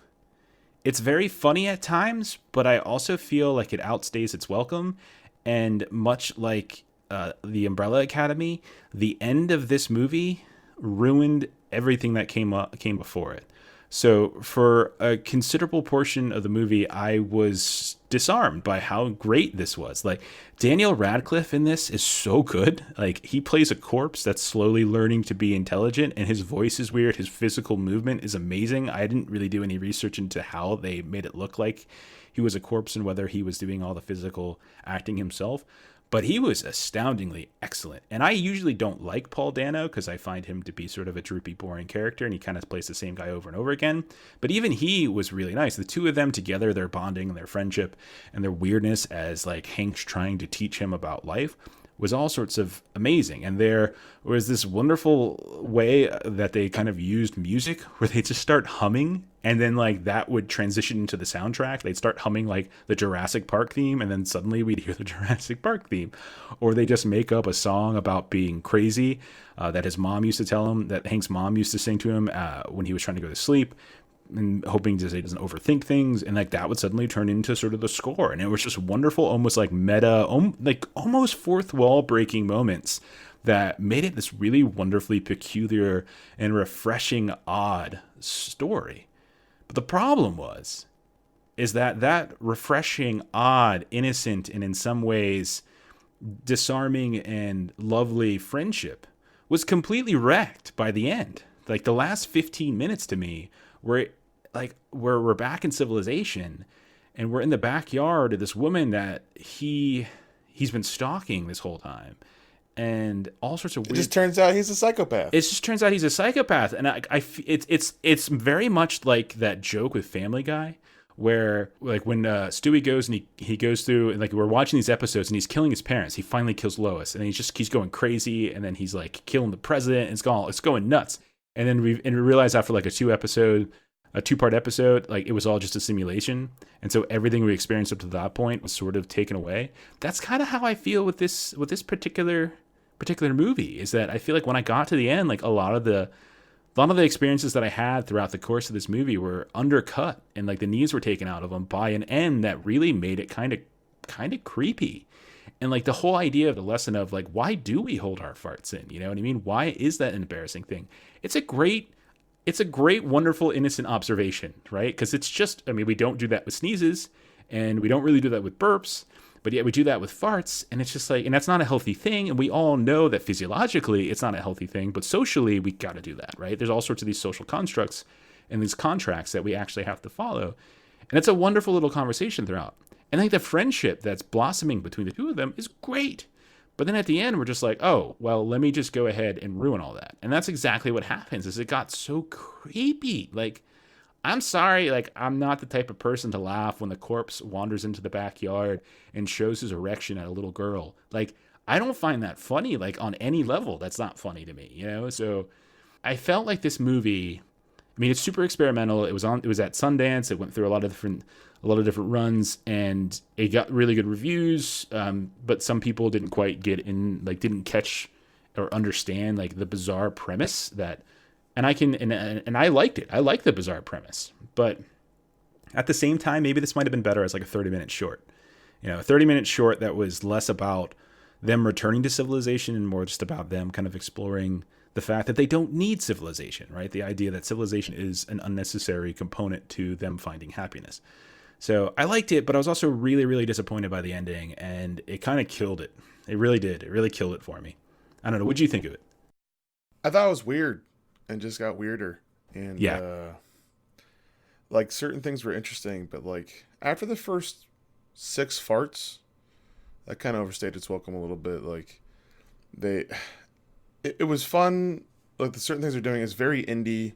S1: it's very funny at times, but I also feel like it outstays its welcome. And much like the Umbrella Academy, the end of this movie ruined everything that came before it. So for a considerable portion of the movie, I was disarmed by how great this was. Like, Daniel Radcliffe in this is so good. Like, he plays a corpse that's slowly learning to be intelligent, and his voice is weird. His physical movement is amazing. I didn't really do any research into how they made it look like he was a corpse and whether he was doing all the physical acting himself. But he was astoundingly excellent. And I usually don't like Paul Dano because I find him to be sort of a droopy, boring character, and he kind of plays the same guy over and over again. But even he was really nice. The two of them together, their bonding and their friendship and their weirdness as like Hank's trying to teach him about life was all sorts of amazing. And there was this wonderful way that they kind of used music where they just start humming, and then like that would transition into the soundtrack. They'd start humming like the Jurassic Park theme, and then suddenly we'd hear the Jurassic Park theme. Or they just make up a song about being crazy that his mom used to tell him, that Hank's mom used to sing to him when he was trying to go to sleep, and hoping to say he doesn't overthink things, and like that would suddenly turn into sort of the score. And it was just wonderful, almost like meta, like almost fourth wall breaking moments that made it this really wonderfully peculiar and refreshing, odd story. But the problem is that refreshing, odd, innocent, and in some ways disarming and lovely friendship was completely wrecked by the end. Like, the last 15 minutes to me, where we're back in civilization, and we're in the backyard of this woman that he's been stalking this whole time, and all sorts of weird.
S2: It just turns out he's a psychopath.
S1: And it's very much like that joke with Family Guy, where like when Stewie goes and he goes through, and like we're watching these episodes and he's killing his parents. He finally kills Lois, and he's going crazy, and then he's like killing the president, and it's going nuts. And then we realize after like a 2-part episode, like it was all just a simulation, and so everything we experienced up to that point was sort of taken away. That's kind of how I feel with this particular movie, is that I feel like when I got to the end, like a lot of the experiences that I had throughout the course of this movie were undercut, and like the knees were taken out of them by an end that really made it kind of creepy. And like the whole idea of the lesson of like, why do we hold our farts in? You know what I mean? Why is that an embarrassing thing? It's a great, wonderful, innocent observation, right? Because it's just, I mean, we don't do that with sneezes, and we don't really do that with burps, but yet we do that with farts, and it's just like, and that's not a healthy thing, and we all know that physiologically it's not a healthy thing, but socially we got to do that, right? There's all sorts of these social constructs and these contracts that we actually have to follow, and it's a wonderful little conversation throughout. And I think the friendship that's blossoming between the two of them is great. But then at the end, we're just like, oh, well, let me just go ahead and ruin all that. And that's exactly what happens, is it got so creepy. Like, I'm sorry, like, I'm not the type of person to laugh when the corpse wanders into the backyard and shows his erection at a little girl. Like, I don't find that funny, like, on any level. That's not funny to me, you know? So I felt like this movie, I mean, it's super experimental. It was at Sundance. It went through a lot of different runs, and it got really good reviews. But some people didn't quite didn't catch or understand like the bizarre premise that, and I liked it. I like the bizarre premise, but at the same time, maybe this might have been better as like a 30-minute short, a 30-minute short that was less about them returning to civilization and more just about them kind of exploring the fact that they don't need civilization, right? The idea that civilization is an unnecessary component to them finding happiness. So I liked it, but I was also really, really disappointed by the ending, and it kind of killed it. It really did. It really killed it for me. I don't know. What'd you think of it?
S2: I thought it was weird and just got weirder. And like certain things were interesting, but like after the first 6 farts, that kind of overstayed its welcome a little bit. Like it was fun. Like the certain things they're doing is very indie.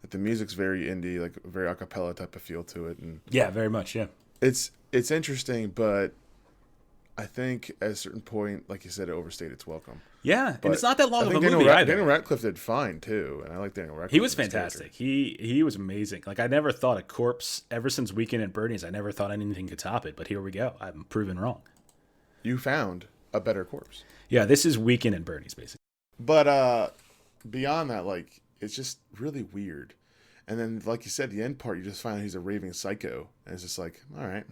S2: Like the music's very indie, like very a cappella type of feel to it. And
S1: yeah, very much. Yeah.
S2: It's interesting, but I think at a certain point, like you said, it overstayed its welcome.
S1: Yeah,
S2: but
S1: and it's not that long of a movie either.
S2: Daniel Radcliffe did fine too, and I like Daniel Radcliffe.
S1: He was fantastic. He was amazing. Like I never thought a corpse, ever since Weekend at Bernie's, I never thought anything could top it. But here we go. I'm proven wrong.
S2: You found a better corpse.
S1: Yeah, this is Weekend at Bernie's basically.
S2: But beyond that, like it's just really weird. And then, like you said, the end part, you just find out he's a raving psycho, and it's just like, all right.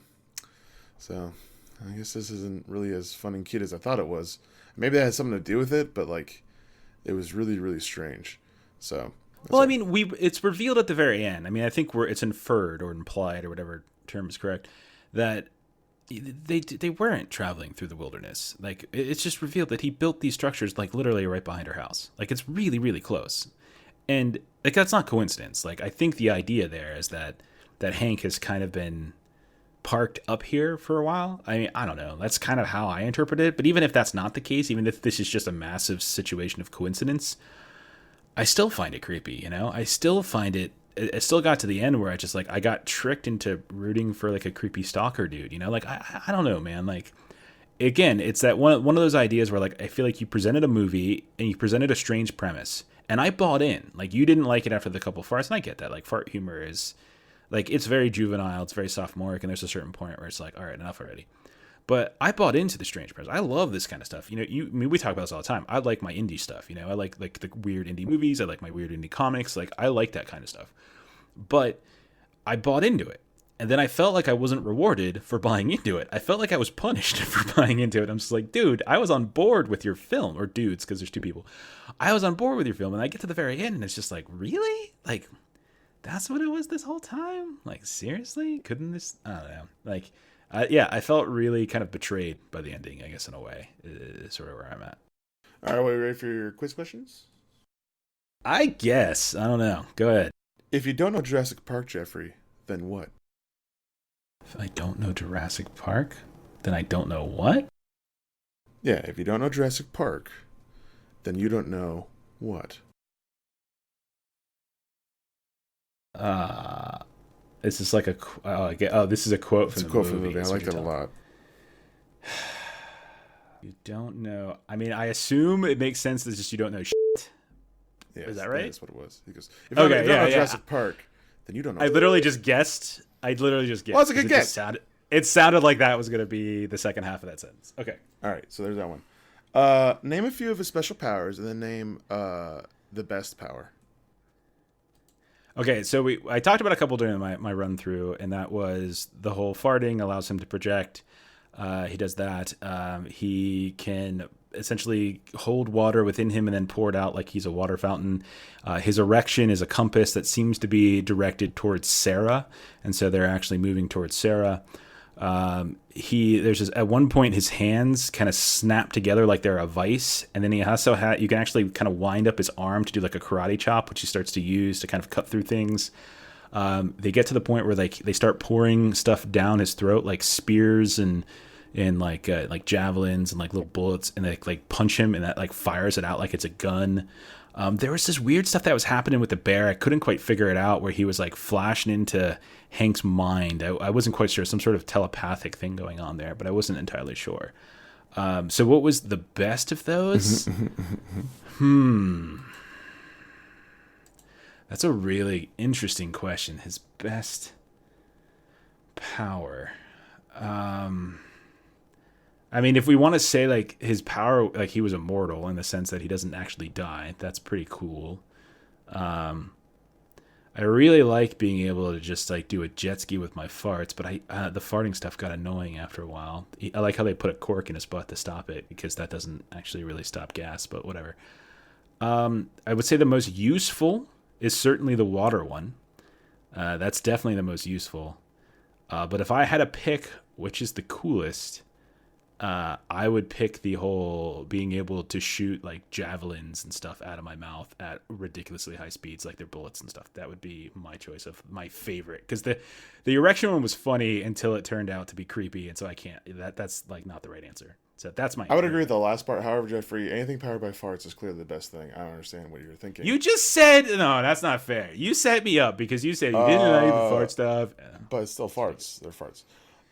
S2: So I guess this isn't really as fun and cute as I thought it was. Maybe that had something to do with it, but like, it was really, really strange. So,
S1: well, I mean, it's revealed at the very end. I mean, I think it's inferred or implied or whatever term is correct that they weren't traveling through the wilderness. Like, it's just revealed that he built these structures like literally right behind her house. Like, it's really, really close, and like that's not coincidence. Like, I think the idea there is that Hank has kind of been parked up here for a while. I mean, I don't know. That's kind of how I interpret it. But even if that's not the case, even if this is just a massive situation of coincidence, I still find it creepy, I still find it still got to the end where I got tricked into rooting for like a creepy stalker dude, like I don't know, man. Like, again, it's that one of those ideas where like I feel like you presented a movie and you presented a strange premise, and I bought in. Like, you didn't like it after the couple farts, and I get that. Like, fart humor is like, it's very juvenile, it's very sophomoric, and there's a certain point where it's like, all right, enough already. But I bought into the strange premise. I love this kind of stuff. I mean, we talk about this all the time. I like my indie stuff. I like the weird indie movies. I like my weird indie comics. Like, I like that kind of stuff. But I bought into it. And then I felt like I wasn't rewarded for buying into it. I felt like I was punished for buying into it. I'm just like, dude, I was on board with your film. Or dudes, because there's 2 people. I was on board with your film. And I get to the very end, and it's just like, really? Like, that's what it was this whole time? Like, seriously? Couldn't this? I don't know. Like, yeah, I felt really kind of betrayed by the ending, I guess, in a way, is sort of where I'm at.
S2: All right, are we ready for your quiz questions?
S1: I guess. I don't know. Go ahead.
S2: If you don't know Jurassic Park, Jeffrey, then what?
S1: If I don't know Jurassic Park, then I don't know what?
S2: Yeah, if you don't know Jurassic Park, then you don't know what?
S1: Is this like this is a quote
S2: It's
S1: from
S2: a
S1: the
S2: quote
S1: movie.
S2: from the movie. I like that a lot.
S1: You don't know. I mean, I assume it makes sense. It's just you don't know shit.
S2: Yeah,
S1: Is that right?
S2: That's what it was. He goes, if you don't know Jurassic Park, then you don't know.
S1: I literally just guessed.
S2: Well, that's a good guess.
S1: It sounded like that was going to be the second half of that sentence. Okay.
S2: All right, so there's that one. Name a few of his special powers, and then name the best power.
S1: Okay, so I talked about a couple during my run through, and that was the whole farting allows him to project. He does that. He can essentially hold water within him and then pour it out like he's a water fountain. His erection is a compass that seems to be directed towards Sarah, and so they're actually moving towards Sarah. At one point his hands kind of snap together like they're a vice, and then he also you can actually kind of wind up his arm to do like a karate chop, which he starts to use to kind of cut through things. They get to the point where they start pouring stuff down his throat, like spears and like javelins and like little bullets, and they like punch him, and that like fires it out like it's a gun. There was this weird stuff that was happening with the bear. I couldn't quite figure it out, where he was like flashing into Hank's mind. I wasn't quite sure, some sort of telepathic thing going on there, but I wasn't entirely sure. So what was the best of those? That's a really interesting question. His best power. I mean, if we want to say like his power, like he was immortal in the sense that he doesn't actually die, that's pretty cool. I really like being able to just like do a jet ski with my farts, but the farting stuff got annoying after a while. I like how they put a cork in his butt to stop it, because that doesn't actually really stop gas, but whatever. I would say the most useful is certainly the water one. That's definitely the most useful. But if I had to pick which is the coolest, I would pick the whole being able to shoot like javelins and stuff out of my mouth at ridiculously high speeds, like they're bullets and stuff. That would be my choice of my favorite, because the erection one was funny until it turned out to be creepy, and so I can't. That's like not the right answer. So that's my.
S2: I would agree with the last part. However, Jeffrey, anything powered by farts is clearly the best thing. I don't understand what you're thinking.
S1: You just said no. That's not fair. You set me up because you said you didn't like the fart stuff.
S2: But it's still farts. They're farts.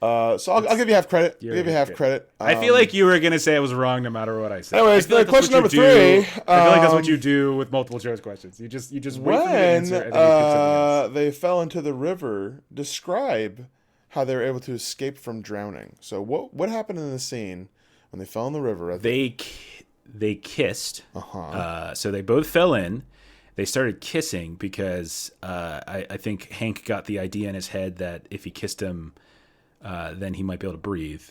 S2: So I'll give you half credit. I'll give you half credit.
S1: I feel like you were going to say I was wrong no matter what I said.
S2: Anyways, question number 3.
S1: I feel like that's what you do with multiple choice questions. You just wait for me to answer, and then you pick something else.
S2: They fell into the river, describe how they were able to escape from drowning. So what happened in the scene when they fell in the river?
S1: They kissed. So they both fell in. They started kissing because I think Hank got the idea in his head that if he kissed him, then he might be able to breathe.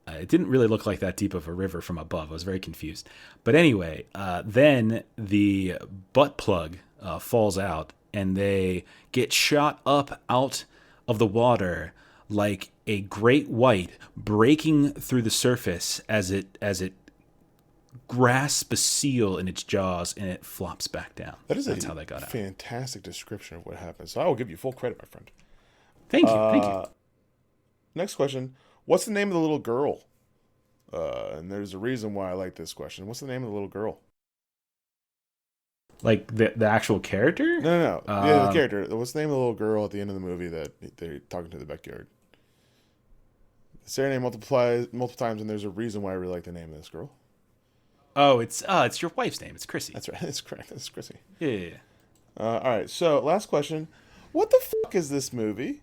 S1: It didn't really look like that deep of a river from above. I was very confused. But anyway, then the butt plug falls out, and they get shot up out of the water like a great white breaking through the surface as it grasps a seal in its jaws, and it flops back down. That's how they got out.
S2: Fantastic description of what happened. So I will give you full credit, my friend.
S1: Thank you.
S2: Next question. What's the name of the little girl? And there's a reason why I like this question. What's the name of the little girl?
S1: Like the actual character?
S2: No. Yeah, the character. What's the name of the little girl at the end of the movie that they're talking to the backyard? Say her name multiple times, and there's a reason why I really like the name of this girl.
S1: Oh, it's your wife's name. It's Chrissy.
S2: That's right. That's correct. That's Chrissy.
S1: Yeah.
S2: All right. So last question. What the fuck is this movie?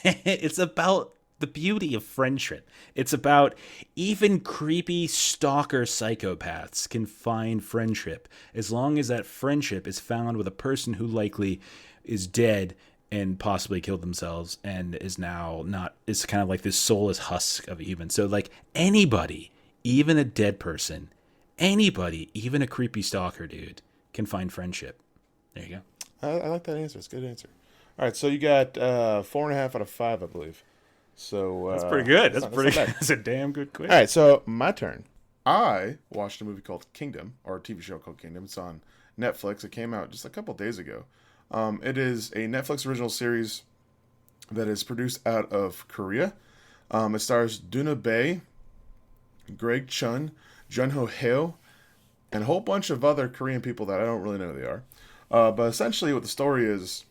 S1: It's about the beauty of friendship. It's about even creepy stalker psychopaths can find friendship, as long as that friendship is found with a person who likely is dead and possibly killed themselves and is now not, is kind of like this soulless husk of a human. So like anybody, even a dead person, anybody, even a creepy stalker dude can find friendship. There you go.
S2: I like that answer. It's a good answer. All right, so you got 4.5 out of 5, I believe. So
S1: that's pretty good. That's pretty good. That's a damn good quiz.
S2: All right, so my turn. I watched a movie called Kingdom, or a TV show called Kingdom. It's on Netflix. It came out just a couple days ago. It is a Netflix original series that is produced out of Korea. It stars Doona Bae, Greg Chun, Jun Ho Heo, and a whole bunch of other Korean people that I don't really know who they are. But essentially what the story is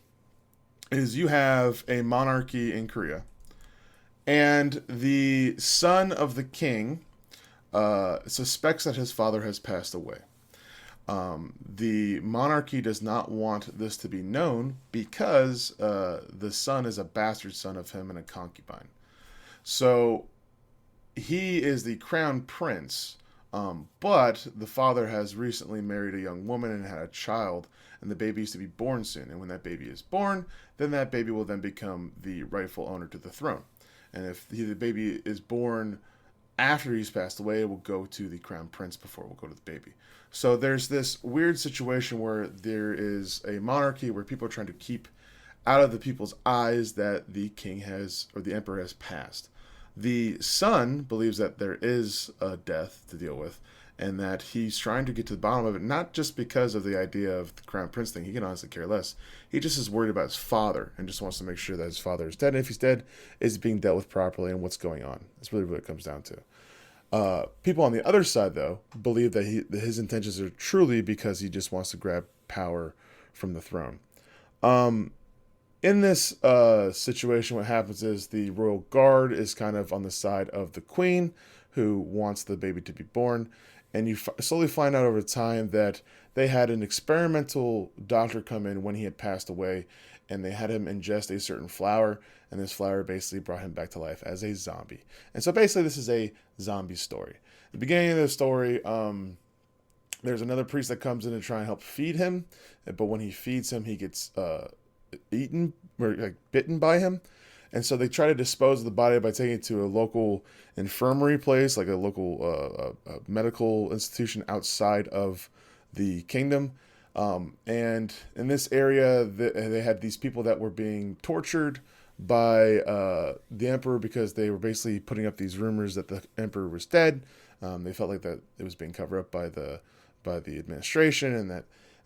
S2: is you have a monarchy in Korea, and the son of the king suspects that his father has passed away. The monarchy does not want this to be known because the son is a bastard son of him and a concubine. So he is the crown prince, but the father has recently married a young woman and had a child, and the baby is to be born soon. And when that baby is born, then that baby will then become the rightful owner to the throne. And if the baby is born after he's passed away, it will go to the crown prince before it will go to the baby. So there's this weird situation where there is a monarchy where people are trying to keep out of the people's eyes that the king has, or the emperor has passed. The son believes that there is a death to deal with, and that he's trying to get to the bottom of it, not just because of the idea of the crown prince thing. He can honestly care less. He just is worried about his father and just wants to make sure that his father is dead. And if he's dead, is being dealt with properly and what's going on. That's really what it comes down to. People on the other side, though, believe that his intentions are truly because he just wants to grab power from the throne. In this situation, what happens is the royal guard is kind of on the side of the queen, who wants the baby to be born. And you slowly find out over time that they had an experimental doctor come in when he had passed away, and they had him ingest a certain flower, and this flower basically brought him back to life as a zombie. And so basically this is a zombie story. At the beginning of the story, there's another priest that comes in to try and help feed him, but when he feeds him, he gets eaten or like bitten by him. And so they try to dispose of the body by taking it to a local infirmary place, like a local medical institution outside of the kingdom. And in this area, they had these people that were being tortured by the emperor because they were basically putting up these rumors that the emperor was dead. They felt like that it was being covered up by the administration,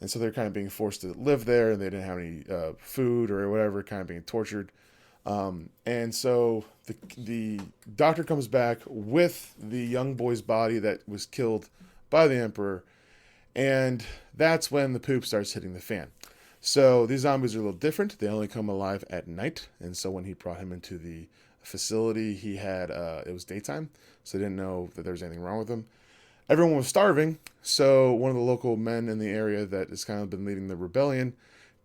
S2: and so they're kind of being forced to live there, and they didn't have any food or whatever, kind of being tortured. And so the doctor comes back with the young boy's body that was killed by the emperor, and that's when the poop starts hitting the fan. So these zombies are a little different. They only come alive at night, and so when he brought him into the facility, he had it was daytime, so they didn't know that there was anything wrong with him. Everyone was starving, so one of the local men in the area that has kind of been leading the rebellion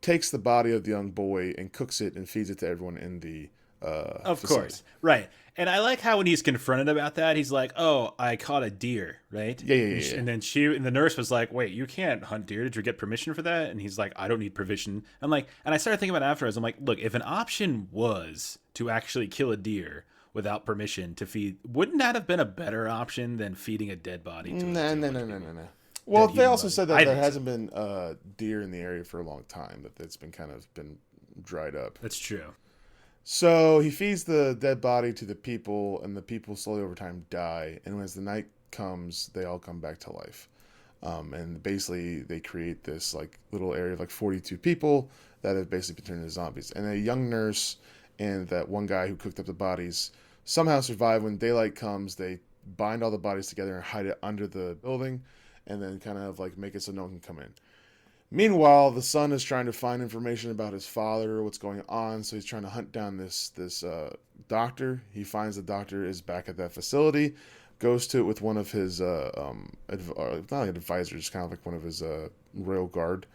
S2: takes the body of the young boy and cooks it and feeds it to everyone in the
S1: Of
S2: facility.
S1: course. Right. And I like how when he's confronted about that, he's like, "Oh, I caught a deer," right?
S2: Yeah.
S1: And then the nurse was like, "Wait, you can't hunt deer. Did you get permission for that?" And he's like, "I don't need permission." I'm like, and I started thinking about it afterwards. I'm like, look, if an option was to actually kill a deer without permission to feed, wouldn't that have been a better option than feeding a dead body to
S2: No. Well, they also said that there
S1: so.
S2: hasn't been deer in the area for a long time, that it's been kind of been dried up.
S1: That's true.
S2: So he feeds the dead body to the people, and the people slowly over time die. And as the night comes, they all come back to life. And basically, they create this like little area of like 42 people that have basically been turned into zombies. And a young nurse and that one guy who cooked up the bodies somehow survive. When daylight comes, they bind all the bodies together and hide it under the building, and then kind of like make it so no one can come in. Meanwhile, the son is trying to find information about his father, what's going on, so he's trying to hunt down this doctor. He finds the doctor is back at that facility, goes to it with one of his, not like an advisor, just kind of like one of his royal guard.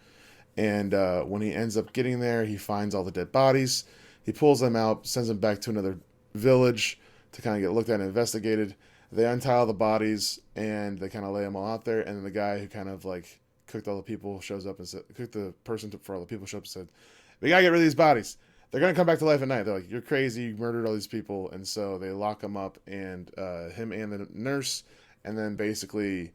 S2: And when he ends up getting there, he finds all the dead bodies. He pulls them out, sends them back to another village to kind of get looked at and investigated. They untie the bodies, and they kind of lay them all out there, and then the guy who kind of like cooked all the people shows up and said, cooked the person for all the people, shows up and said, "We gotta get rid of these bodies. They're gonna come back to life at night." They're like, "You're crazy, you murdered all these people." And so they lock him up, and him and the nurse, and then basically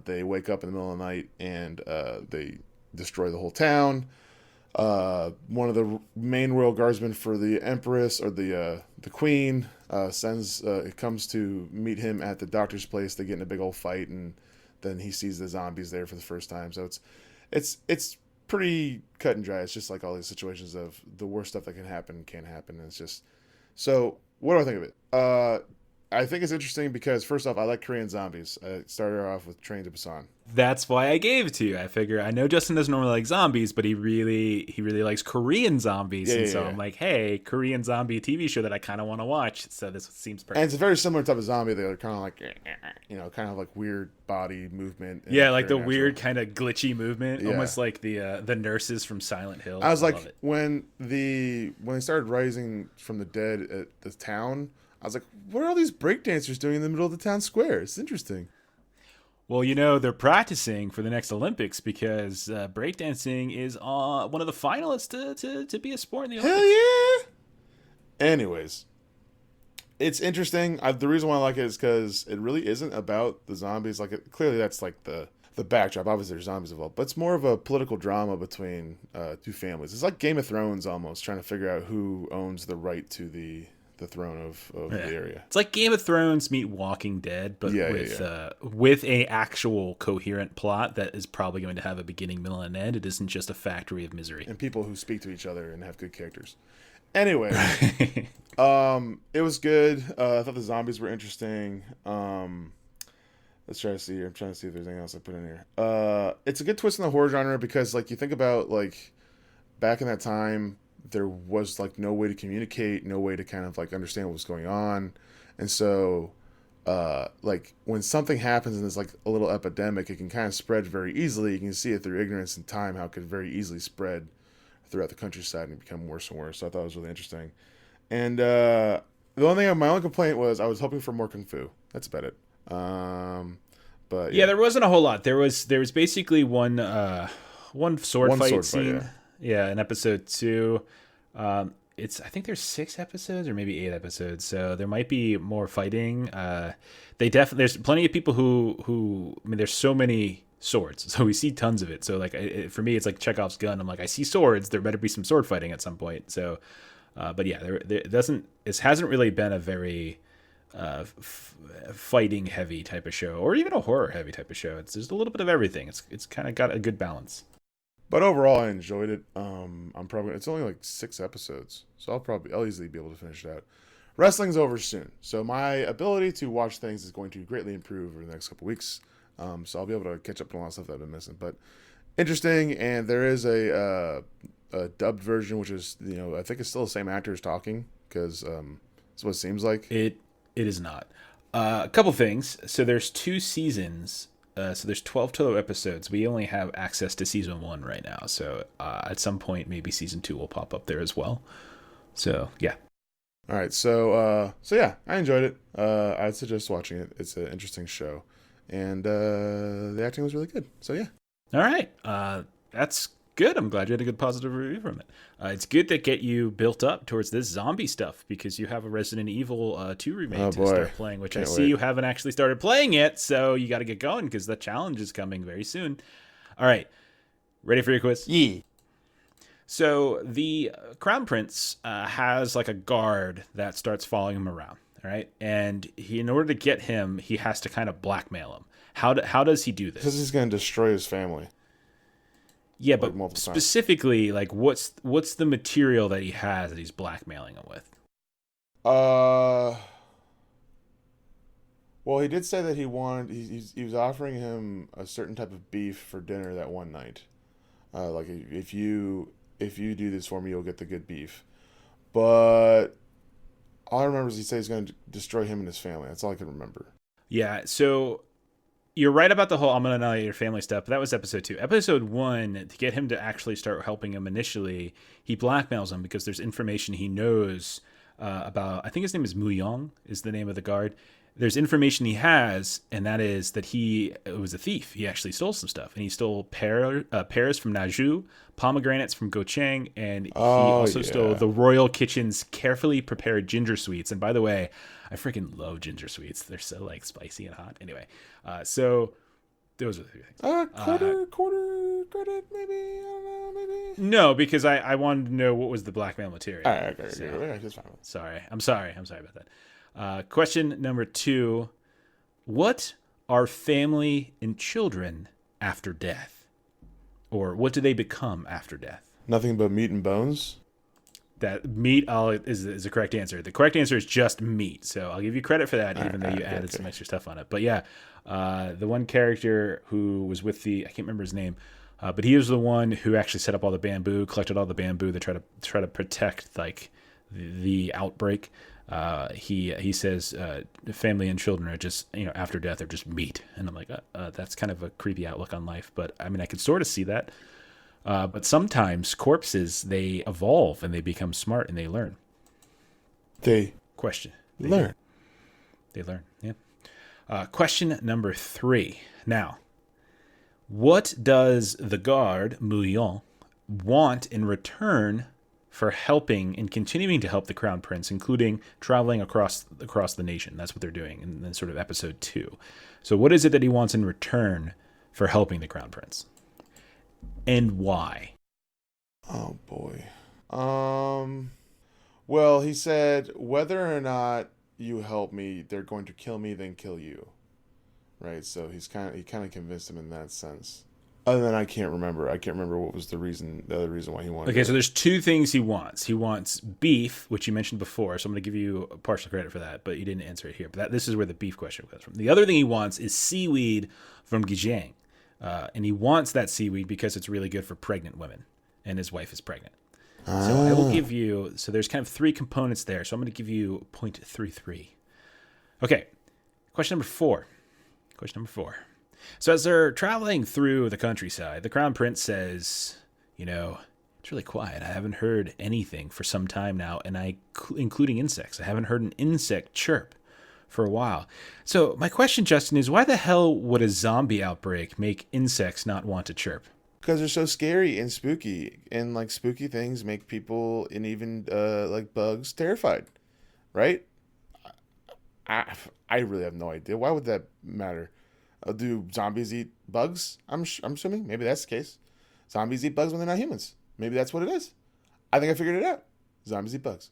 S2: they wake up in the middle of the night, and they destroy the whole town. One of the main royal guardsmen for the empress, or the queen, comes to meet him at the doctor's place. They get in a big old fight, and then he sees the zombies there for the first time. So it's pretty cut and dry. It's just like all these situations of the worst stuff that can happen. And it's just, so what do I think of it? I think it's interesting because first off, I like Korean zombies. I started off with Train to Busan.
S1: That's why I gave it to you. I figure I know Justin doesn't normally like zombies, but he really likes Korean zombies, and so I'm like, hey, Korean zombie TV show that I kind of want to watch. So this seems perfect.
S2: And it's a very similar type of zombie. They're kind of like, kind of like weird body movement.
S1: Yeah, like the weird kind of glitchy movement, almost like the nurses from Silent Hill.
S2: I was like, when they started rising from the dead at the town, I was like, what are all these breakdancers doing in the middle of the town square? It's interesting.
S1: Well, they're practicing for the next Olympics because breakdancing is one of the finalists to be a sport in the Olympics.
S2: Hell yeah! Anyways, it's interesting. The reason why I like it is because it really isn't about the zombies. Like, clearly that's like the backdrop. Obviously, there's zombies involved, but it's more of a political drama between two families. It's like Game of Thrones almost, trying to figure out who owns the right to the throne of the area.
S1: It's like Game of Thrones meet Walking Dead, but with a actual coherent plot that is probably going to have a beginning, middle, and end. It isn't just a factory of misery.
S2: And people who speak to each other and have good characters. Anyway, it was good. I thought the zombies were interesting. Let's try to see here. I'm trying to see if there's anything else I put in here. It's a good twist in the horror genre because, like, you think about, like, back in that time, there was like no way to communicate, no way to kind of like understand what was going on. And so like when something happens and there's like a little epidemic, it can kind of spread very easily. You can see it through ignorance and time, how it could very easily spread throughout the countryside and become worse and worse. So I thought it was really interesting. And my only complaint was I was hoping for more kung fu. That's about it. But
S1: yeah, there wasn't a whole lot. There was basically one sword fight scene. Yeah, in episode 2. I think there's 6 episodes or maybe 8 episodes, so there might be more fighting. There's plenty of people who there's so many swords, so we see tons of it. So like for me, it's like Chekhov's gun. I'm like, I see swords, there better be some sword fighting at some point. So, but yeah, it hasn't really been a very fighting heavy type of show, or even a horror heavy type of show. There's a little bit of everything. It's kind of got a good balance.
S2: But overall, I enjoyed it. It's only like 6 episodes, so I'll easily be able to finish it out. Wrestling's over soon, so my ability to watch things is going to greatly improve over the next couple weeks. So I'll be able to catch up on a lot of stuff that I've been missing. But interesting, and there is a dubbed version, which is I think it's still the same actors talking because that's what it seems like.
S1: It is not. A couple things. So there's 2 seasons. So there's 12 total episodes. We only have access to season 1 right now. So at some point, maybe season 2 will pop up there as well. So yeah.
S2: All right. So yeah, I enjoyed it. I'd suggest watching it. It's an interesting show, and the acting was really good. So yeah.
S1: All right. That's good. I'm glad you had a good positive review from it. It's good to get you built up towards this zombie stuff because you have a Resident Evil 2 remake to start playing, which I see you haven't actually started playing yet, so you got to get going because the challenge is coming very soon. All right. Ready for your quiz?
S2: Yeah.
S1: So the Crown Prince has like a guard that starts following him around, all right? And in order to get him, he has to kind of blackmail him. How does he do this?
S2: Because he's going to destroy his family.
S1: Yeah, but specifically, like, what's the material that he has that he's blackmailing him with?
S2: Well, he did say that he was offering him a certain type of beef for dinner that one night. Like, if you do this for me, you'll get the good beef. But all I remember is he said he's going to destroy him and his family. That's all I can remember.
S1: Yeah, so you're right about the whole I'm going to annihilate your family stuff. But that was episode 2. Episode 1, to get him to actually start helping him initially, he blackmails him because there's information he knows about. I think his name is Mu Yong is the name of the guard. There's information he has, and that is that he was a thief. He actually stole some stuff, and he stole pears from Naju, pomegranates from Gochang, and he also stole the royal kitchen's carefully prepared ginger sweets. And by the way, I freaking love ginger sweets. They're so like spicy and hot. Anyway, so those are the 3 things.
S2: Quarter credit, maybe? I don't know, maybe?
S1: No, because I wanted to know what was the blackmail material.
S2: All right, okay.
S1: Sorry. I'm sorry about that. Question number 2. What are family and children after death? Or what do they become after death?
S2: Nothing but meat and bones?
S1: That meat is the correct answer. The correct answer is just meat. So I'll give you credit for that, even though you added some extra stuff on it. But yeah, the one character who was with I can't remember his name, but he was the one who actually set up all the bamboo, collected all the bamboo to try to protect like the outbreak. He says family and children are just, after death are just meat, and I'm like, that's kind of a creepy outlook on life. But I mean, I could sort of see that. But sometimes corpses, they evolve and they become smart and they learn.
S2: They
S1: learn. They learn. Yeah. Question number 3. Now, what does the guard Mouillon want in return for helping and continuing to help the Crown Prince, including traveling across the nation? That's what they're doing in sort of episode 2. So what is it that he wants in return for helping the Crown Prince? And why?
S2: Oh boy. Well, he said whether or not you help me, they're going to kill me, then kill you. Right? So he kind of convinced him in that sense. Other than I can't remember what was the other reason why he wanted.
S1: Okay, so there's 2 things he wants. He wants beef, which you mentioned before, so I'm going to give you partial credit for that, but you didn't answer it here. But this is where the beef question comes from. The other thing he wants is seaweed from Gijang. And he wants that seaweed because it's really good for pregnant women, and his wife is pregnant. So I will give you, so there's kind of 3 components there. So I'm going to give you 0.33. Okay. Question number 4. So as they're traveling through the countryside, the Crown Prince says, it's really quiet. I haven't heard anything for some time now, and including insects. I haven't heard an insect chirp for a while. So my question, Justin, is why the hell would a zombie outbreak make insects not want to chirp?
S2: Because they're so scary and spooky, and like spooky things make people and even like bugs terrified, right? I really have no idea. Why would that matter? Do zombies eat bugs? I'm assuming maybe that's the case. Zombies eat bugs when they're not humans. Maybe that's what it is. I think I figured it out. Zombies eat bugs.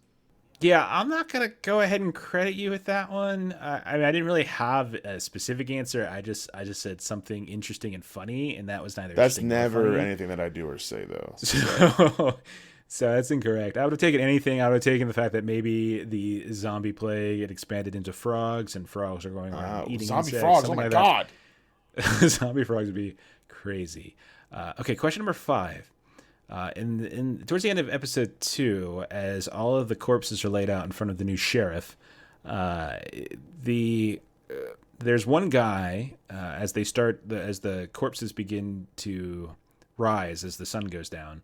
S1: Yeah, I'm not going to go ahead and credit you with that one. I mean, I didn't really have a specific answer. I just said something interesting and funny, and that was neither
S2: That's
S1: interesting nor
S2: never
S1: funny.
S2: anything that I do or say, though.
S1: So that's incorrect. I would have taken anything. I would have taken the fact that maybe the zombie plague had expanded into frogs, and frogs are going around eating
S2: zombie
S1: insects.
S2: frogs, oh my God.
S1: Zombie frogs would be crazy. Okay, question number 5. Towards the end of episode 2, as all of the corpses are laid out in front of the new sheriff, there's one guy as the corpses begin to rise as the sun goes down,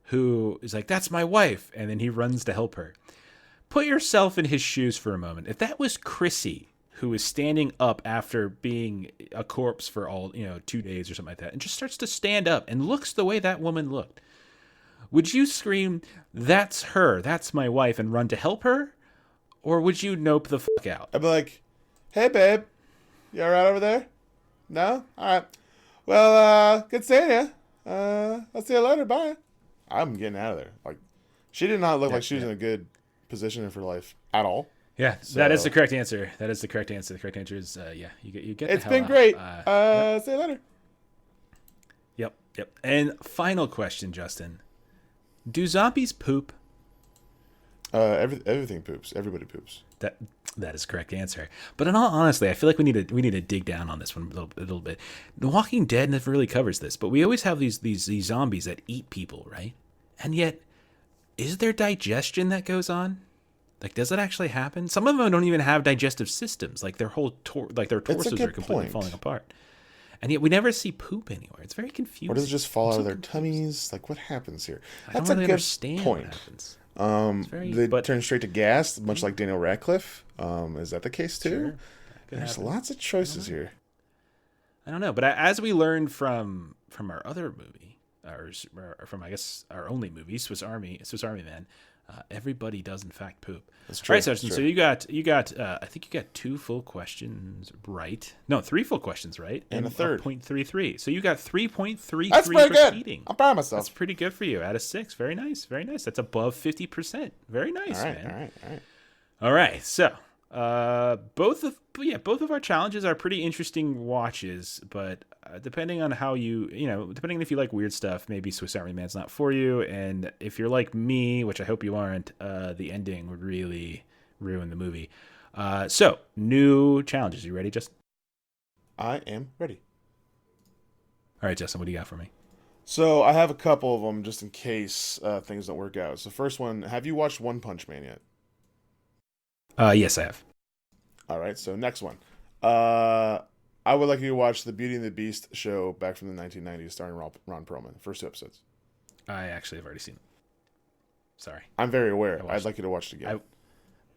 S1: who is like, "That's my wife," and then he runs to help her. Put yourself in his shoes for a moment. If that was Chrissy, who is standing up after being a corpse for 2 days or something like that, and just starts to stand up and looks the way that woman looked, would you scream, "That's her, that's my wife," and run to help her? Or would you nope the fuck out?
S2: I'd be like, "Hey, babe, you all right over there? No? All right. Well, good seeing you. I'll see you later. Bye." I'm getting out of there. Like, she did not look like she was in a good position for life at all.
S1: Yeah, so that is the correct answer. The correct answer is, you get
S2: It's
S1: the hell
S2: been great.
S1: out.
S2: See you later.
S1: Yep. And final question, Justin. Do zombies poop?
S2: Everything poops. Everybody poops.
S1: That is the correct answer. But in all honesty, I feel like we need to dig down on this one a little bit. The Walking Dead never really covers this, but we always have these zombies that eat people, right? And yet, is there digestion that goes on? Like, does it actually happen? Some of them don't even have digestive systems. Like, their whole their torsos are completely falling apart. And yet we never see poop anywhere. It's very confusing.
S2: Or does it just fall out of their tummies? Like, what happens here?
S1: That's a good point. What happens.
S2: They turn straight to gas, much like Daniel Radcliffe. Is that the case too?
S1: Sure.
S2: There's lots of choices here.
S1: I don't know, but as we learned from our other movie, or from, I guess, our only movie, Swiss Army Man, everybody does in fact poop.
S2: That's true.
S1: All right, Justin, so you got I think you got 2 full questions right. No, 3 full questions right.
S2: And a third.
S1: 0.33. So you got 3.33
S2: That's pretty
S1: for
S2: good.
S1: cheating.
S2: I'm proud of myself.
S1: That's pretty good for you. Out of 6. Very nice. Very nice. That's above 50%. Very nice,
S2: all right,
S1: man.
S2: All right.
S1: All right. So both of our challenges are pretty interesting watches, but depending on how depending on if you like weird stuff, maybe Swiss Army Man's not for you. And if you're like me, which I hope you aren't, the ending would really ruin the movie. So, new challenges. You ready, Justin?
S2: I am ready.
S1: All right, Justin, what do you got for me?
S2: So I have a couple of them just in case things don't work out. So first one, have you watched One Punch Man yet?
S1: Yes, I have.
S2: All right, so next one. I would like you to watch the Beauty and the Beast show back from the 1990s starring Ron Perlman. First 2 episodes.
S1: I actually have already seen it. Sorry.
S2: I'm very aware. I'd like you to watch it again.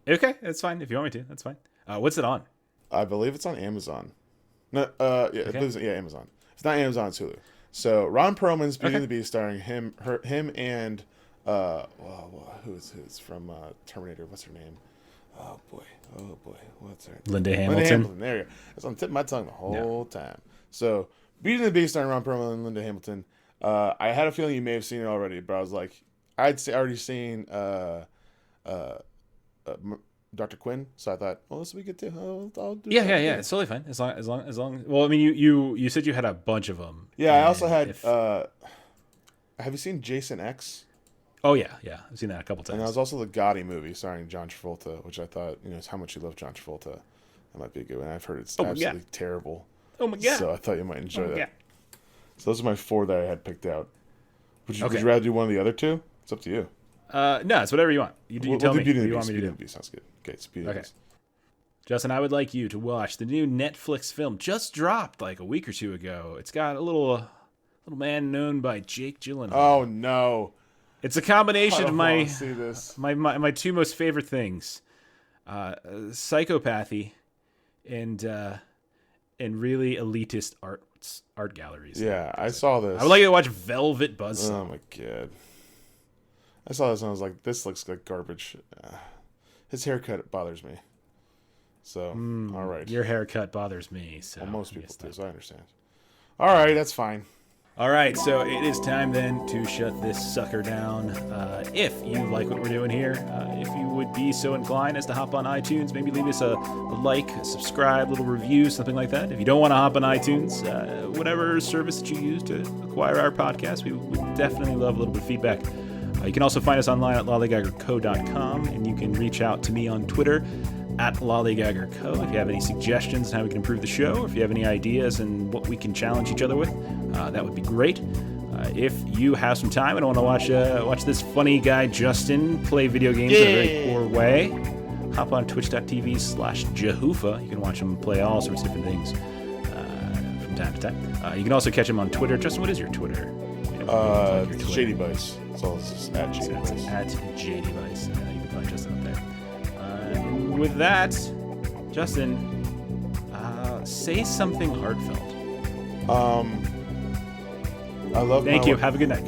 S1: Okay, that's fine. If you want me to, that's fine. What's it on?
S2: I believe it's on Amazon. No, Amazon. If it's not Amazon, it's Hulu. So Ron Perlman's Beauty and the Beast starring him and who's from Terminator? What's her name? Oh boy, what's her name?
S1: Linda Hamilton.
S2: Linda Hamilton. There you go. It's on the tip of my tongue the whole time. So Beauty and the Beast starring Ron Perlman and Linda Hamilton. I had a feeling you may have seen it already, but I was like, already seen Dr. Quinn, so I thought, oh, this will be good too. I'll do
S1: yeah. It's totally fine. As long. Well, I mean, you said you had a bunch of them.
S2: Yeah, I also had. Have you seen Jason X?
S1: Oh yeah, I've seen that a couple times.
S2: And that was also the Gotti movie starring John Travolta, which I thought, how much you love John Travolta. That might be a good one. I've heard it's absolutely terrible.
S1: Oh my god!
S2: So I thought you might enjoy that.
S1: God.
S2: So those are my 4 that I had picked out. Would you rather do one of the other 2? It's up to you.
S1: No, it's whatever you want. You tell me. What do you want me to do?
S2: Beauty sounds good. Okay, it's Beauty and the Beast.
S1: Justin, I would like you to watch the new Netflix film just dropped like a week or 2 ago. It's got a little man known by Jake Gyllenhaal.
S2: Oh no!
S1: It's a combination of my 2 most favorite things: psychopathy and really elitist art galleries.
S2: Yeah, I saw this.
S1: I would like you to watch Velvet Buzzsaw.
S2: Oh my god! I saw this and I was like, "This looks like garbage." His haircut bothers me. So, all right.
S1: Your haircut bothers me. So
S2: well, most people do, so I understand. All right, that's fine.
S1: All right, so it is time then to shut this sucker down. If you like what we're doing here, if you would be so inclined as to hop on iTunes, maybe leave us a like, a subscribe, little review, something like that. If you don't want to hop on iTunes, whatever service that you use to acquire our podcast, we would definitely love a little bit of feedback. You can also find us online at lollygaggerco.com, and you can reach out to me on Twitter at lollygaggerco if you have any suggestions on how we can improve the show, or if you have any ideas and what we can challenge each other with. That would be great. If you have some time and want to watch this funny guy Justin play video games in a very poor way, hop on twitch.tv/Jehufa. You can watch him play all sorts of different things from time to time. You can also catch him on Twitter. Justin, what is your Twitter?
S2: It's JD Vice. So it's just at JD Vice.
S1: At JD Vice. You can find Justin up there. And with that, Justin, say something heartfelt.
S2: I love.
S1: Thank you. Have a good night.